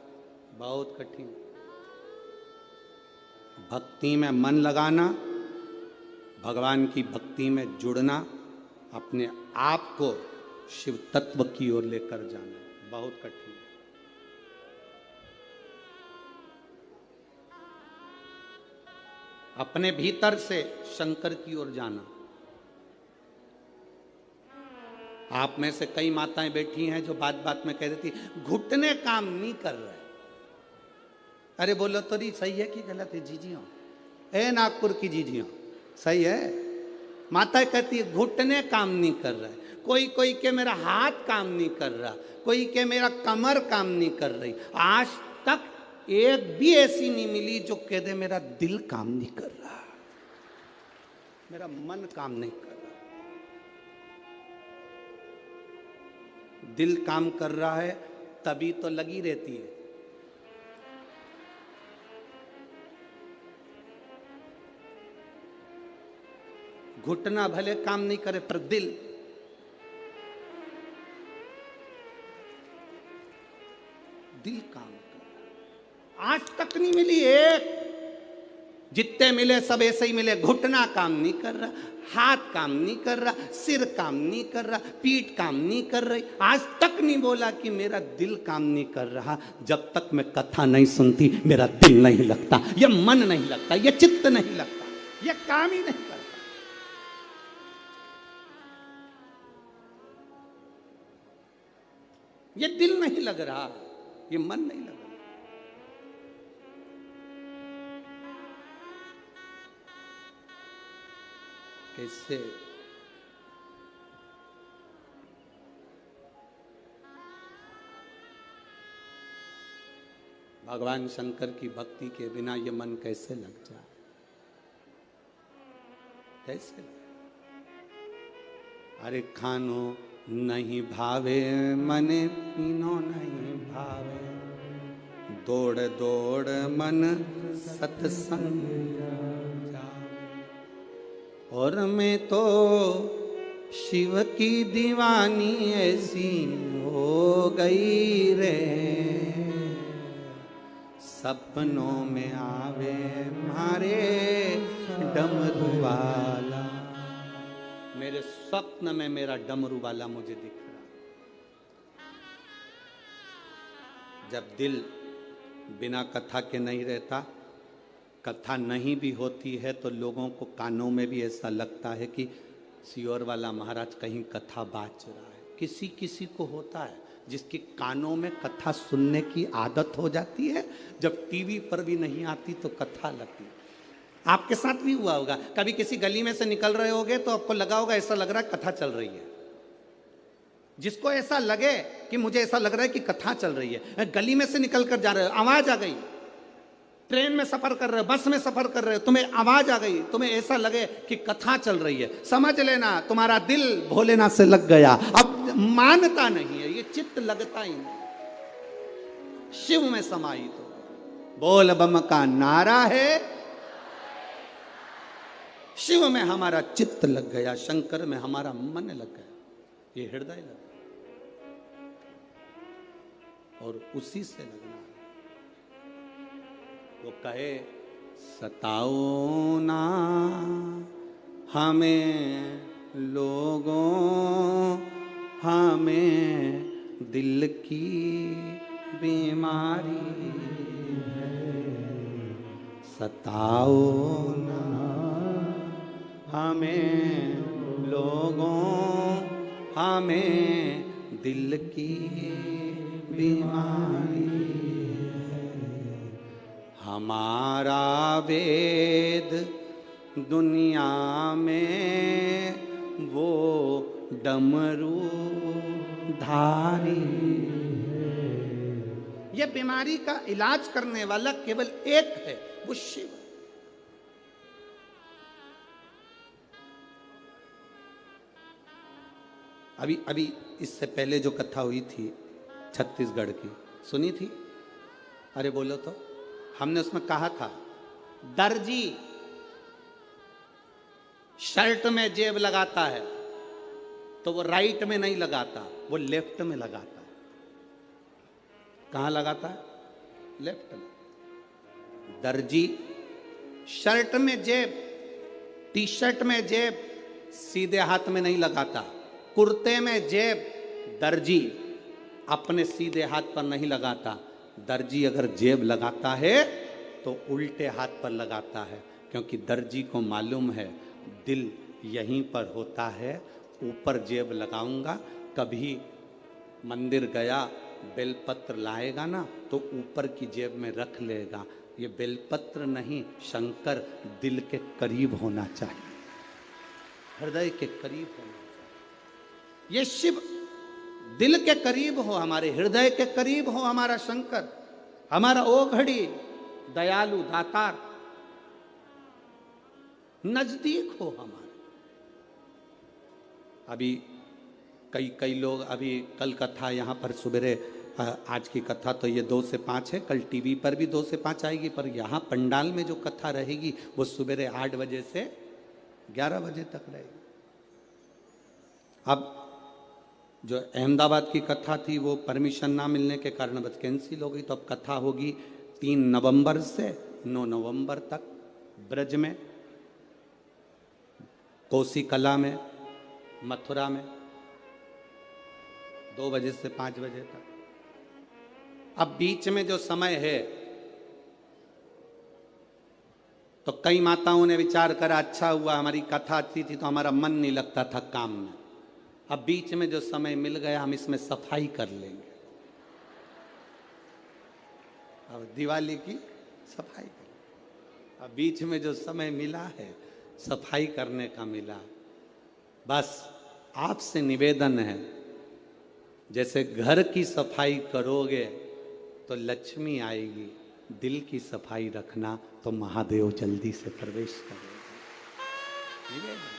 बहुत कठिन। भक्ति में मन लगाना, भगवान की भक्ति में जुड़ना, अपने आप को शिव तत्व की ओर लेकर जाना बहुत कठिन है। अपने भीतर से शंकर की ओर जाना। आप में से कई माताएं बैठी हैं जो बात बात में कह रही थी घुटने काम नहीं कर रहे। अरे बोलो तो नहीं, सही है कि गलत है जीजियों? ए नागपुर की जीजियों, सही है? माता कहती है घुटने काम नहीं कर रहा है। कोई के मेरा हाथ काम नहीं कर रहा, कोई के मेरा कमर काम नहीं कर रही। आज तक एक भी ऐसी नहीं मिली जो कह दे मेरा दिल काम नहीं कर रहा, मेरा मन काम नहीं कर रहा। दिल काम कर रहा है तभी तो लगी रहती है। घुटना भले काम नहीं करे पर दिल, दिल काम कर। आज तक नहीं मिली एक, जितने मिले सब ऐसे ही मिले। घुटना काम नहीं कर रहा, हाथ काम नहीं कर रहा, सिर काम नहीं कर रहा, पीठ काम नहीं कर रही। आज तक नहीं बोला कि मेरा दिल काम नहीं कर रहा। जब तक मैं कथा नहीं सुनती मेरा दिल नहीं लगता, ये मन नहीं लगता, ये चित्त नहीं लगता, ये काम ही नहीं करता। ये दिल नहीं लग रहा, ये मन नहीं लग रहा। कैसे? भगवान शंकर की भक्ति के बिना ये मन कैसे लग जाए? कैसे? अरे खानो नहीं भावे मने पीनो नहीं भावे, दौड़ दौड़ मन सत्संग जावे। और मैं तो शिव की दीवानी ऐसी हो गई रे, सपनों में आवे मारे डमरू वाला। मेरे स्वप्न में मेरा डमरू वाला मुझे दिख रहा। जब दिल बिना कथा के नहीं रहता, कथा नहीं भी होती है तो लोगों को कानों में भी ऐसा लगता है कि सियोर वाला महाराज कहीं कथा बाच रहा है। किसी किसी को होता है, जिसकी कानों में कथा सुनने की आदत हो जाती है, जब टीवी पर भी नहीं आती तो कथा लगती है। आपके साथ भी हुआ होगा, कभी किसी गली में से निकल रहे होगे तो आपको लगा होगा ऐसा लग रहा है कथा चल रही है। जिसको ऐसा लगे कि मुझे ऐसा लग रहा है कि कथा चल रही है, गली में से निकल कर जा रहे हो, आवाज आ गई, ट्रेन में सफर कर रहे हो, बस में सफर कर रहे हो, तुम्हें आवाज आ गई, तुम्हें ऐसा लगे कि कथा चल रही है, समझ लेना तुम्हारा दिल भोलेनाथ से लग गया। अब मानता नहीं है, ये चित्त लगता ही नहीं, शिव में समाहित हो। बोल बम का नारा है, शिव में हमारा चित्त लग गया, शंकर में हमारा मन लग गया, ये हृदय लग गया और उसी से लगना। वो कहे सताओ ना हमें लोगों, हमें दिल की बीमारी है। सताओ ना हमें लोगों, हमें दिल की बीमारी है। हमारा वेद दुनिया में वो डमरू धारी है। ये बीमारी का इलाज करने वाला केवल एक है, वो शिव। अभी अभी इससे पहले जो कथा हुई थी छत्तीसगढ़ की, सुनी थी? अरे बोलो तो। हमने उसमें कहा था दर्जी शर्ट में जेब लगाता है तो वो राइट में नहीं लगाता, वो लेफ्ट में लगाता है। कहां लगाता है? लेफ्ट में। दर्जी शर्ट में जेब, टी शर्ट में जेब सीधे हाथ में नहीं लगाता। कुर्ते में जेब दर्जी अपने सीधे हाथ पर नहीं लगाता। दर्जी अगर जेब लगाता है तो उल्टे हाथ पर लगाता है, क्योंकि दर्जी को मालूम है दिल यहीं पर होता है। ऊपर जेब लगाऊंगा, कभी मंदिर गया बेलपत्र लाएगा ना तो ऊपर की जेब में रख लेगा। ये बेलपत्र नहीं, शंकर दिल के करीब होना चाहिए, हृदय के करीब होना चाहिए। ये शिव दिल के करीब हो, हमारे हृदय के करीब हो हमारा शंकर, हमारा ओघड़ी दयालु दातार नजदीक हो हमारे। अभी कई लोग, अभी कल कथा यहाँ पर सुबह, आज की कथा तो ये 2 से 5 है, कल टीवी पर भी 2 से 5 आएगी, पर यहाँ पंडाल में जो कथा रहेगी वो सुबह 8 बजे से 11 बजे तक रहेगी। अब जो अहमदाबाद की कथा थी वो परमिशन ना मिलने के कारण बस कैंसिल हो गई, तो अब कथा होगी 3 नवंबर से 9 नवंबर तक ब्रज में, कोसी कला में, मथुरा में 2 बजे से 5 बजे तक। अब बीच में जो समय है तो कई माताओं ने विचार करा अच्छा हुआ हमारी कथा अच्छी थी तो हमारा मन नहीं लगता था काम में, अब बीच में जो समय मिल गया हम इसमें सफाई कर लेंगे। अब दिवाली की सफाई कर, अब बीच में जो समय मिला है सफाई करने का मिला। बस आपसे निवेदन है, जैसे घर की सफाई करोगे तो लक्ष्मी आएगी, दिल की सफाई रखना तो महादेव जल्दी से प्रवेश करेगा। निवेदन,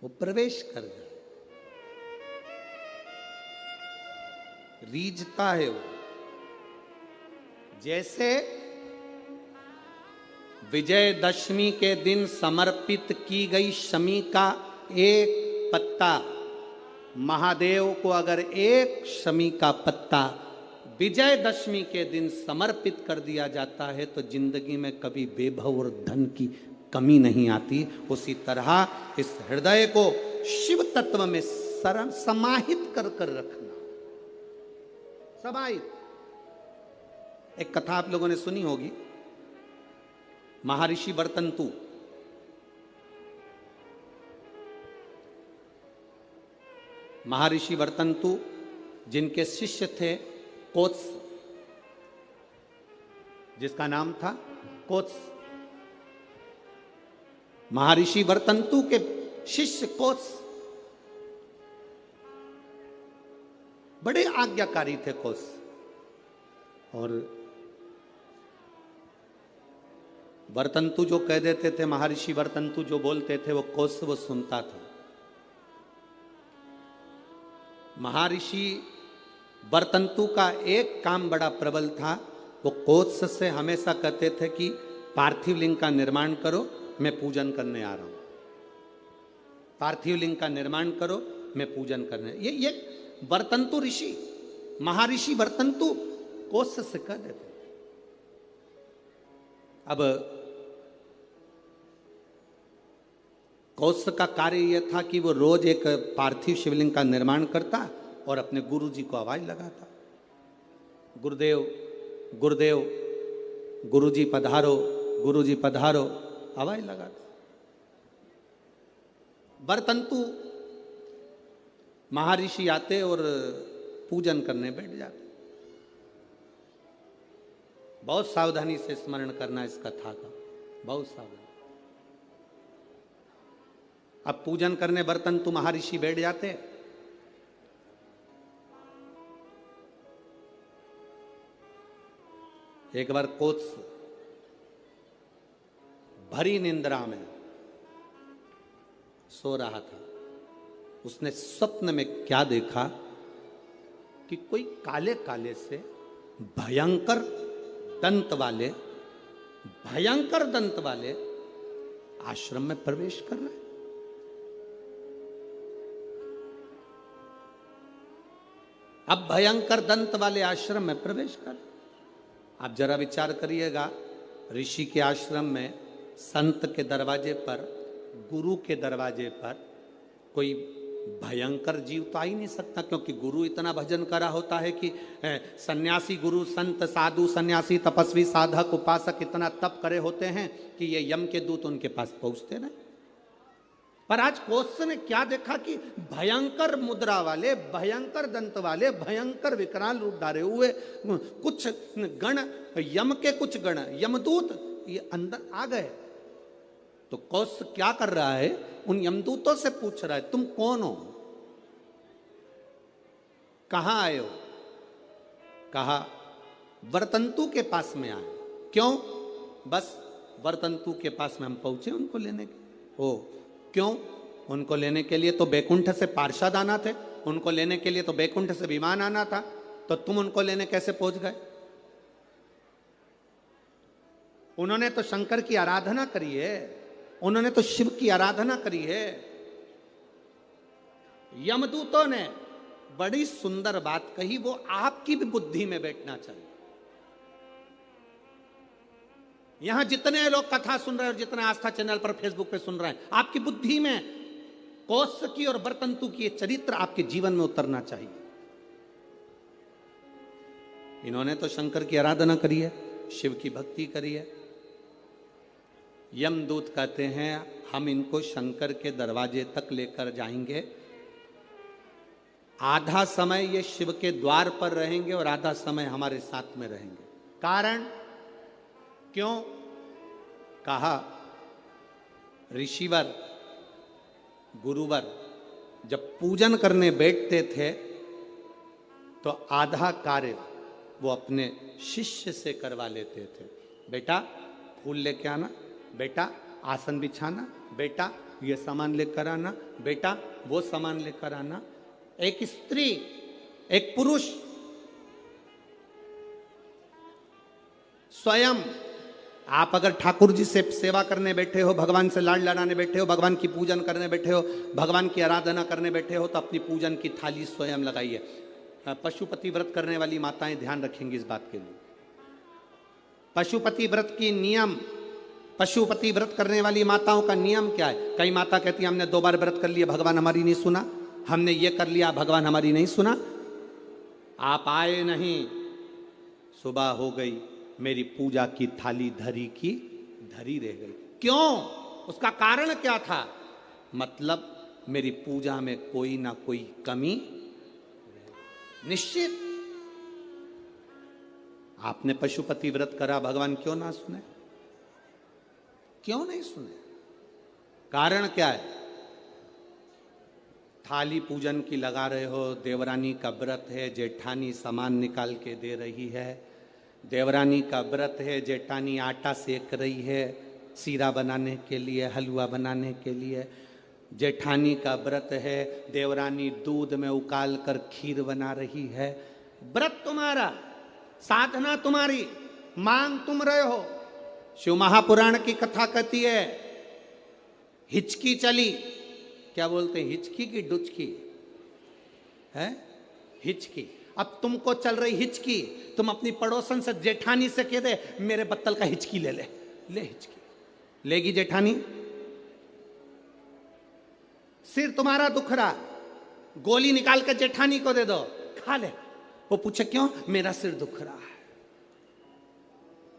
वो प्रवेश कर जाए, रीझता है वो। जैसे विजयदशमी के दिन समर्पित की गई शमी का एक पत्ता, महादेव को अगर एक शमी का पत्ता विजयदशमी के दिन समर्पित कर दिया जाता है तो जिंदगी में कभी वैभव और धन की कमी नहीं आती। उसी तरह इस हृदय को शिव तत्व में समाहित कर कर रखना, समाहित। एक कथा आप लोगों ने सुनी होगी, महर्षि वर्तंतु। महर्षि वर्तंतु जिनके शिष्य थे कोत्स, जिसका नाम था कोत्स, महर्षि वर्तंतु के शिष्य कोत्स बड़े आज्ञाकारी थे कोत्स। और वर्तंतु जो कह देते थे, महर्षि वर्तंतु जो बोलते थे वो कोत्स वो सुनता था। महर्षि वर्तंतु का एक काम बड़ा प्रबल था, वो कोत्स से हमेशा कहते थे कि पार्थिव लिंग का निर्माण करो, मैं पूजन करने आ रहा हूं। पार्थिव लिंग का निर्माण करो, मैं पूजन करने। ये वर्तंतु ऋषि, महर्षि वर्तंतु कोत्स से कह देते। अब कोत्स का कार्य यह था कि वो रोज एक पार्थिव शिवलिंग का निर्माण करता और अपने गुरु जी को आवाज लगाता, गुरुदेव गुरुदेव, गुरुजी पधारो, गुरुजी पधारो, आवाज लगाता। वर्तंतु महर्षि आते और पूजन करने बैठ जाते। बहुत सावधानी से स्मरण करना इस कथा का, बहुत सावधानी। अब पूजन करने वर्तंतु महर्षि बैठ जाते। एक बार कोत्स भरी निंद्रा में सो रहा था। उसने स्वप्न में क्या देखा कि कोई काले काले से भयंकर दंत वाले आश्रम में प्रवेश कर रहे। अब भयंकर दंत वाले आश्रम में प्रवेश कर। आप जरा विचार करिएगा, ऋषि के आश्रम में संत के दरवाजे पर, गुरु के दरवाजे पर कोई भयंकर जीव तो आ ही नहीं सकता, क्योंकि गुरु इतना भजन करा होता है कि सन्यासी गुरु, संत, साधु, सन्यासी, तपस्वी, साधक, उपासक इतना तप करे होते हैं कि ये यम के दूत उनके पास पहुंचते नहीं। पर आज कोत्स ने क्या देखा कि भयंकर मुद्रा वाले, भयंकर दंत वाले, भयंकर विकराल रूप धारे हुए कुछ गण, यम के कुछ गण, यमदूत ये अंदर आ गए। तो कोत्स क्या कर रहा है, उन यमदूतों से पूछ रहा है, तुम कौन हो, कहां आए हो? कहा वर्तंतु के पास में आए। क्यों? बस वर्तंतु के पास में हम पहुंचे उनको लेने के। ओ क्यों? उनको लेने के लिए तो बैकुंठ से पार्षद आना थे, उनको लेने के लिए तो बैकुंठ से विमान आना था, तो तुम उनको लेने कैसे पहुंच गए? उन्होंने तो शंकर की आराधना करी है, उन्होंने तो शिव की आराधना करी है। यमदूतों ने बड़ी सुंदर बात कही, वो आपकी भी बुद्धि में बैठना चाहिए। यहां जितने लोग कथा सुन रहे हैं और जितने आस्था चैनल पर, फेसबुक पे सुन रहे हैं, आपकी बुद्धि में कोत्स की और वर्तंतु की चरित्र आपके जीवन में उतरना चाहिए। इन्होंने तो शंकर की आराधना करी है, शिव की भक्ति करी है। यमदूत कहते हैं हम इनको शंकर के दरवाजे तक लेकर जाएंगे, आधा समय ये शिव के द्वार पर रहेंगे और आधा समय हमारे साथ में रहेंगे। कारण क्यों? कहा ऋषिवर, गुरुवर जब पूजन करने बैठते थे तो आधा कार्य वो अपने शिष्य से करवा लेते थे। बेटा फूल लेके आना, बेटा आसन बिछाना, बेटा ये सामान लेकर आना, बेटा वो सामान लेकर आना। एक स्त्री, एक पुरुष स्वयं, आप अगर ठाकुर जी से सेवा करने बैठे हो, भगवान से लाड लड़ाने बैठे हो, भगवान की पूजन करने बैठे हो, भगवान की आराधना करने बैठे हो, तो अपनी पूजन की थाली स्वयं लगाइए। पशुपति व्रत करने वाली माताएं ध्यान रखेंगी इस बात के लिए। पशुपति व्रत की नियम, पशुपति व्रत करने वाली माताओं का नियम क्या है? कई माता कहती है हमने 2 बार व्रत कर लिया, भगवान हमारी नहीं सुना, हमने ये कर लिया, भगवान हमारी नहीं सुना। आप आए नहीं, सुबह हो गई, मेरी पूजा की थाली धरी की धरी रह गई। क्यों? उसका कारण क्या था? मतलब मेरी पूजा में कोई ना कोई कमी निश्चित। आपने पशुपति व्रत करा, भगवान क्यों ना सुने? क्यों नहीं सुने? कारण क्या है? थाली पूजन की लगा रहे हो, देवरानी का व्रत है, जेठानी सामान निकाल के दे रही है, देवरानी का व्रत है, जेठानी आटा सेक रही है सीरा बनाने के लिए, हलवा बनाने के लिए, जेठानी का व्रत है, देवरानी दूध में उकाल कर खीर बना रही है। व्रत तुम्हारा, साधना तुम्हारी, मांग तुम रहे हो। शिव महापुराण की कथा कहती है, हिचकी चली, क्या बोलते हैं, हिचकी की डुचकी है, हिचकी। अब तुमको चल रही हिचकी, तुम अपनी पड़ोसन से जेठानी से कह दे मेरे बत्तल का हिचकी ले ले, ले हिचकी लेगी जेठानी? सिर तुम्हारा दुख रहा, गोली निकाल के जेठानी को दे दो, खा ले, वो पूछे क्यों? मेरा सिर दुख रहा है।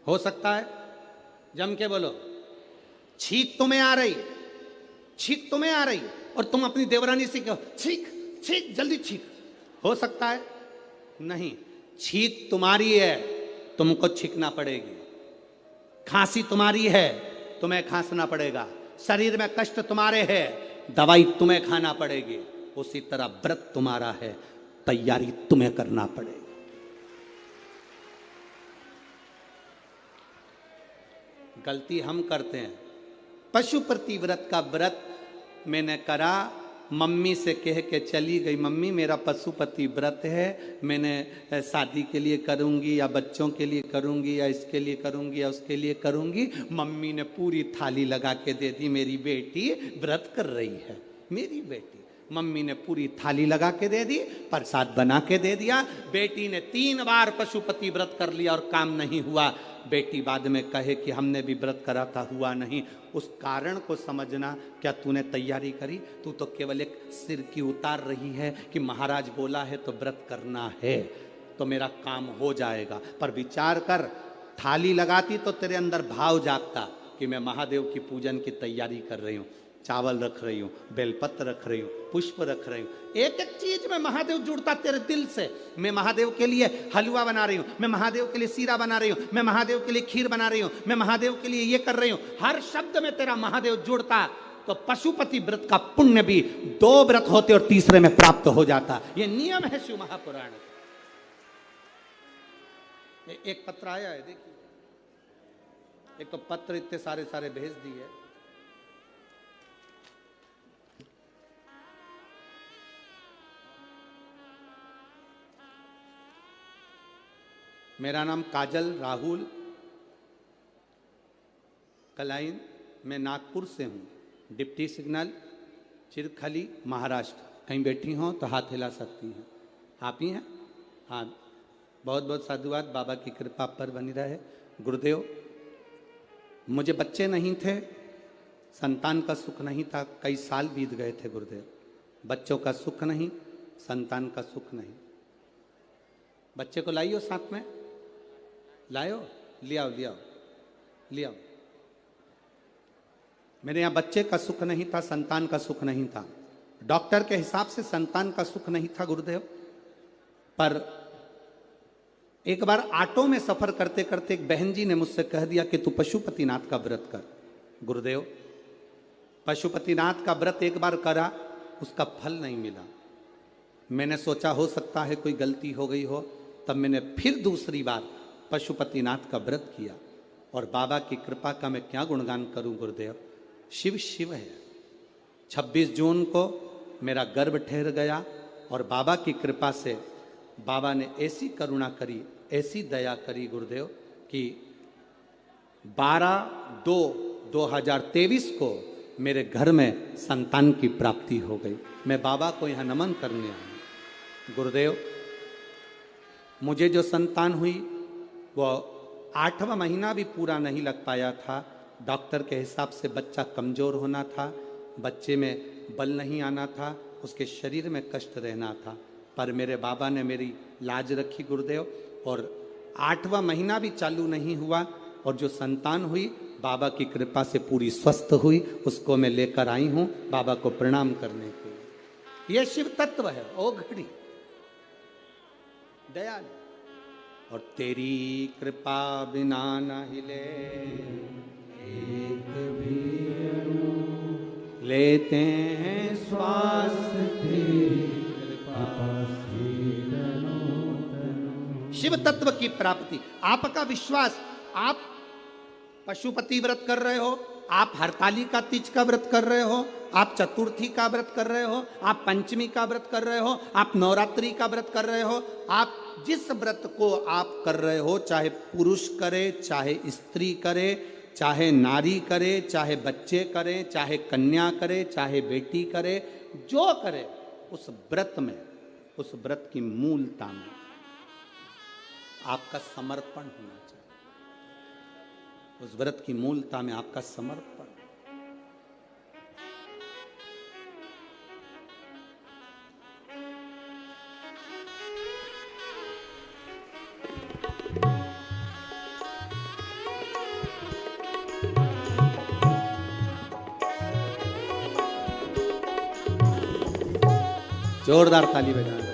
हो सकता है? जम के बोलो। छींक तुम्हें आ रही, छींक तुम्हें आ रही और तुम अपनी देवरानी से कहो छींक छींक जल्दी छींक, हो सकता है? नहीं। छींक तुम्हारी है, तुमको छींकना पड़ेगी। खांसी तुम्हारी है, तुम्हें खांसना पड़ेगा। शरीर में कष्ट तुम्हारे है, दवाई तुम्हें खाना पड़ेगी। उसी तरह व्रत तुम्हारा है, तैयारी तुम्हें करना पड़ेगी। गलती हम करते हैं। पशुपति व्रत का व्रत मैंने करा, मम्मी से कह के चली गई, मम्मी मेरा पशुपति व्रत है, मैंने शादी के लिए करूंगी या बच्चों के लिए करूंगी या इसके लिए करूंगी या उसके लिए करूंगी। मम्मी ने पूरी थाली लगा के दे दी, मेरी बेटी व्रत कर रही है, मेरी बेटी। मम्मी ने पूरी थाली लगा के दे दी, प्रसाद बना के दे दिया। बेटी ने 3 बार पशुपति व्रत कर लिया और काम नहीं हुआ। बेटी बाद में कहे कि हमने भी व्रत करा था, हुआ नहीं। उस कारण को समझना। क्या तूने तैयारी करी? तू तो केवल एक सिर की उतार रही है कि महाराज बोला है तो व्रत करना है तो मेरा काम हो जाएगा। पर विचार कर, थाली लगाती तो तेरे अंदर भाव जागता कि मैं महादेव की पूजन की तैयारी कर रही हूँ, चावल रख रही हूँ, बेलपत्र रख रही हूँ, पुष्प रख रही हूँ, एक एक चीज में महादेव जुड़ता तेरे दिल से। मैं महादेव के लिए हलवा बना रही हूँ, मैं महादेव के लिए सीरा बना रही हूँ, मैं महादेव के लिए खीर बना रही हूँ, मैं महादेव के लिए ये कर रही हूँ। हर शब्द में तेरा महादेव जुड़ता तो पशुपति व्रत का पुण्य भी 2 व्रत होते और तीसरे में प्राप्त हो जाता। ये नियम है शिव महापुराण। एक पत्र आया है, देखिए। एक तो पत्र इतने सारे सारे भेज दिए। मेरा नाम काजल राहुल कलाइन, मैं नागपुर से हूँ, डिप्टी सिग्नल चिरखली महाराष्ट्र। कहीं बैठी हो तो हाथ हिला सकती हैं। आप ही हैं? हाँ, बहुत बहुत साधुवाद, बाबा की कृपा पर बनी रहे। गुरुदेव, मुझे बच्चे नहीं थे, संतान का सुख नहीं था, कई साल बीत गए थे गुरुदेव। बच्चों का सुख नहीं, संतान का सुख नहीं। बच्चे को लाइयो साथ में, लायो, ले आओ ले आओ ले आओ। मेरे यहाँ बच्चे का सुख नहीं था, संतान का सुख नहीं था। डॉक्टर के हिसाब से संतान का सुख नहीं था गुरुदेव। पर एक बार ऑटो में सफर करते करते एक बहन जी ने मुझसे कह दिया कि तू पशुपतिनाथ का व्रत कर। गुरुदेव, पशुपतिनाथ का व्रत एक बार करा, उसका फल नहीं मिला। मैंने सोचा हो सकता है कोई गलती हो गई हो, तब मैंने फिर दूसरी बार पशुपतिनाथ का व्रत किया और बाबा की कृपा का मैं क्या गुणगान करूं गुरुदेव। शिव शिव है। 26 जून को मेरा गर्भ ठहर गया और बाबा की कृपा से बाबा ने ऐसी करुणा करी, ऐसी दया करी गुरुदेव कि 12/2/2023 को मेरे घर में संतान की प्राप्ति हो गई। मैं बाबा को यहाँ नमन करने आया। गुरुदेव, मुझे जो संतान हुई वो 8वां महीना भी पूरा नहीं लग पाया था। डॉक्टर के हिसाब से बच्चा कमज़ोर होना था, बच्चे में बल नहीं आना था, उसके शरीर में कष्ट रहना था। पर मेरे बाबा ने मेरी लाज रखी गुरुदेव, और 8वां महीना भी चालू नहीं हुआ और जो संतान हुई बाबा की कृपा से पूरी स्वस्थ हुई, उसको मैं लेकर आई हूं बाबा को प्रणाम करने के लिए। यह शिव तत्व है, ओ घड़ी दयालु। और तेरी कृपा बिना न हिले एक भी अणु, लेते हैं श्वास तेरी कृपा से तनो तनो। शिव तत्व की प्राप्ति, आपका विश्वास, आप पशुपति व्रत कर रहे हो, आप हरतालिका तीज का व्रत कर रहे हो, आप चतुर्थी का व्रत कर रहे हो, आप पंचमी का व्रत कर रहे हो, आप नवरात्रि का व्रत कर रहे हो, आप जिस व्रत को आप कर रहे हो, चाहे पुरुष करे, चाहे स्त्री करे, चाहे नारी करे, चाहे बच्चे करें, चाहे कन्या करे, चाहे बेटी करे, जो करे, उस व्रत में, उस व्रत की मूलता में आपका समर्पण होना चाहिए। उस व्रत की मूलता में आपका समर्पण। जोरदार ताली बजाना।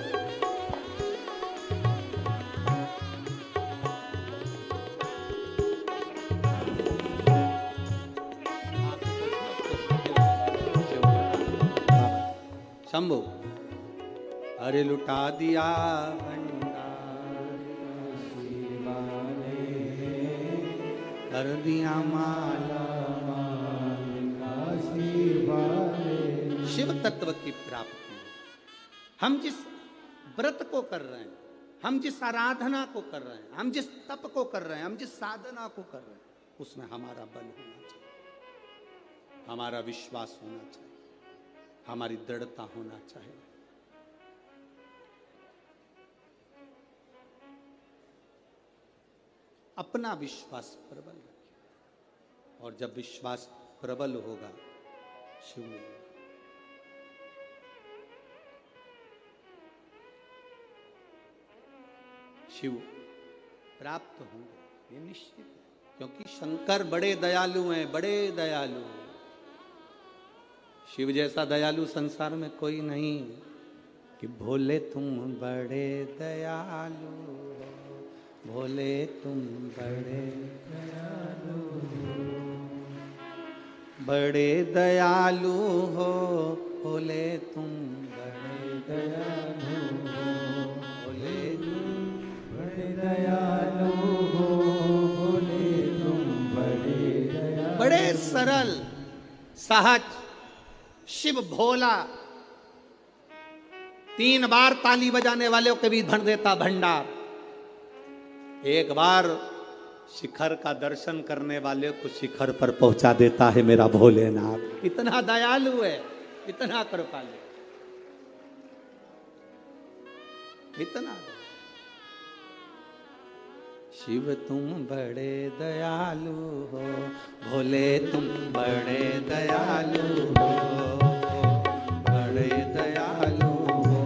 शंभू, अरे लुटा दिया भंडार कर दिया माला शिव तत्व की प्राप्ति। हम जिस व्रत को कर रहे हैं, हम जिस आराधना को कर रहे हैं, हम जिस तप को कर रहे हैं, हम जिस साधना को कर रहे हैं, उसमें हमारा बल होना चाहिए, हमारा विश्वास होना चाहिए, हमारी दृढ़ता होना चाहिए। अपना विश्वास प्रबल रखिए, और जब विश्वास प्रबल होगा शिव मिलेगा। शिव प्राप्त होंगे, ये निश्चित है, क्योंकि शंकर बड़े दयालु हैं, बड़े दयालु हैं। शिव जैसा दयालु संसार में कोई नहीं। कि भोले तुम बड़े दयालु हो, भोले तुम बड़े दयालु हो, बड़े दयालु हो, भोले तुम बड़े दयालु हो, भोले तुम बड़े दयालु हो, भोले तुम बड़े दयालु। बड़े सरल सहज शिव भोला, 3 बार ताली बजाने वालों के भी भर देता भंडार, एक बार शिखर का दर्शन करने वाले को शिखर पर पहुंचा देता है मेरा भोलेनाथ। इतना दयालु है, इतना कृपालु, इतना। शिव तुम बड़े दयालु हो, भोले तुम बड़े दयालु हो, बड़े दयालु हो,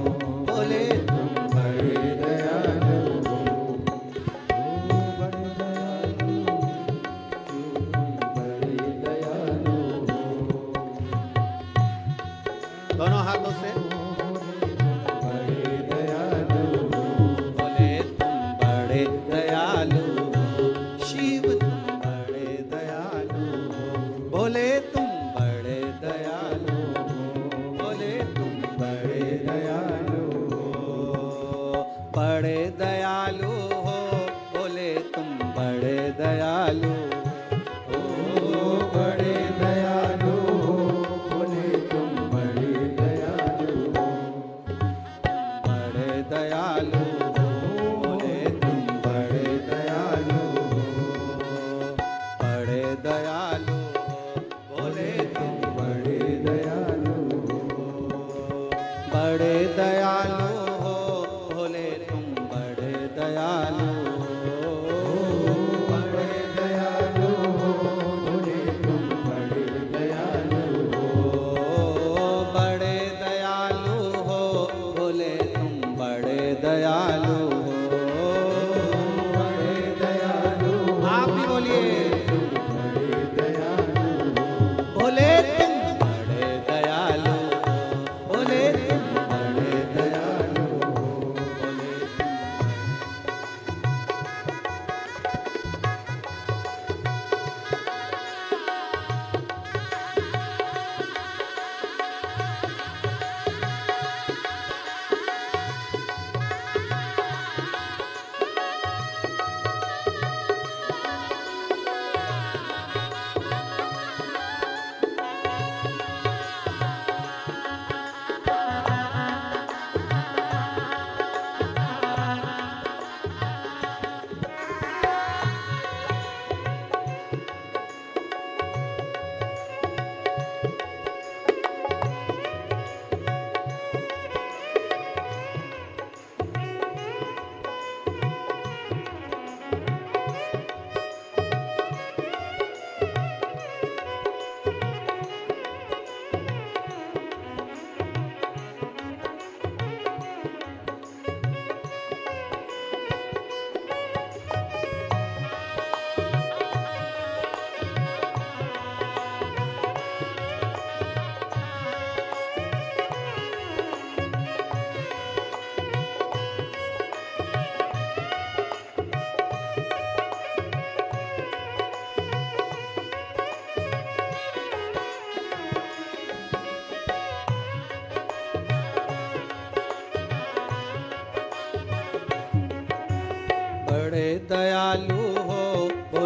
भोले तुम बड़े दयालु हो, बड़े दयालु, बड़े दयालु हो। दोनों हाथों से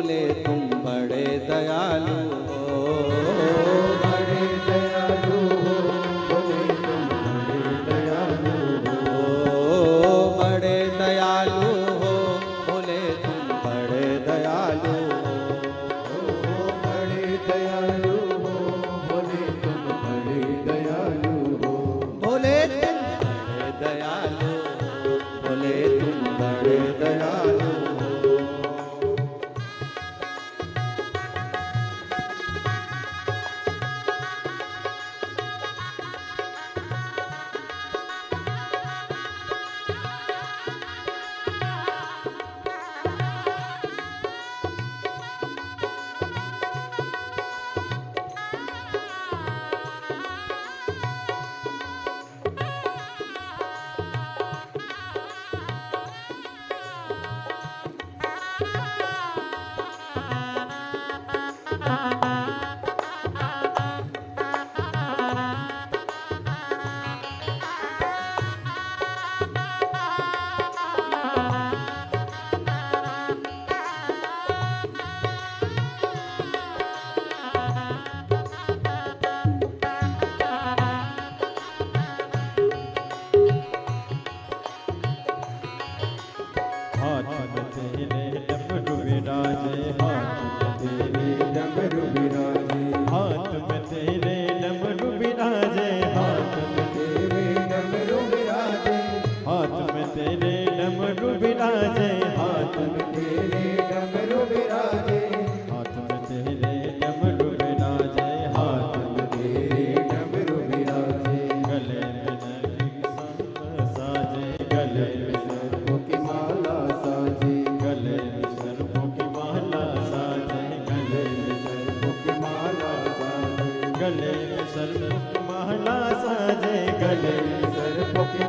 बोले तुम बड़े दयालु हो,
बड़े दयालु हो, बोले तुम बड़े दयालु हो,
बड़े दयालु हो, बोले तुम बड़े दयालु
हो, बड़े दयालु हो, बोले तुम बड़े दयालु हो,
बोले तुम बड़े दयालु, बोले तुम बड़े दयालु।
हाथ में तेरे डमरू विराजे, हाथ में तेरे
डमरू विराजे,
हाथ में तेरे डमरू विराजे, हाथ में
तेरे डमरू विराजे,
हाथ में तेरे डमरू विराजे, हाथ में
तेरे डमरू विराजे,
हाथ में तेरे डमरू विराजे, हाथ में
तेरे डमरू विराजे,
गले में नरगिस साजे, गले में
सर्पों की माला साजे,
गले में सर्पों की माला साजे, गले में
सर्पों की माला साजे,
गले में सर्पों की माला साजे, गले में
सर्पों की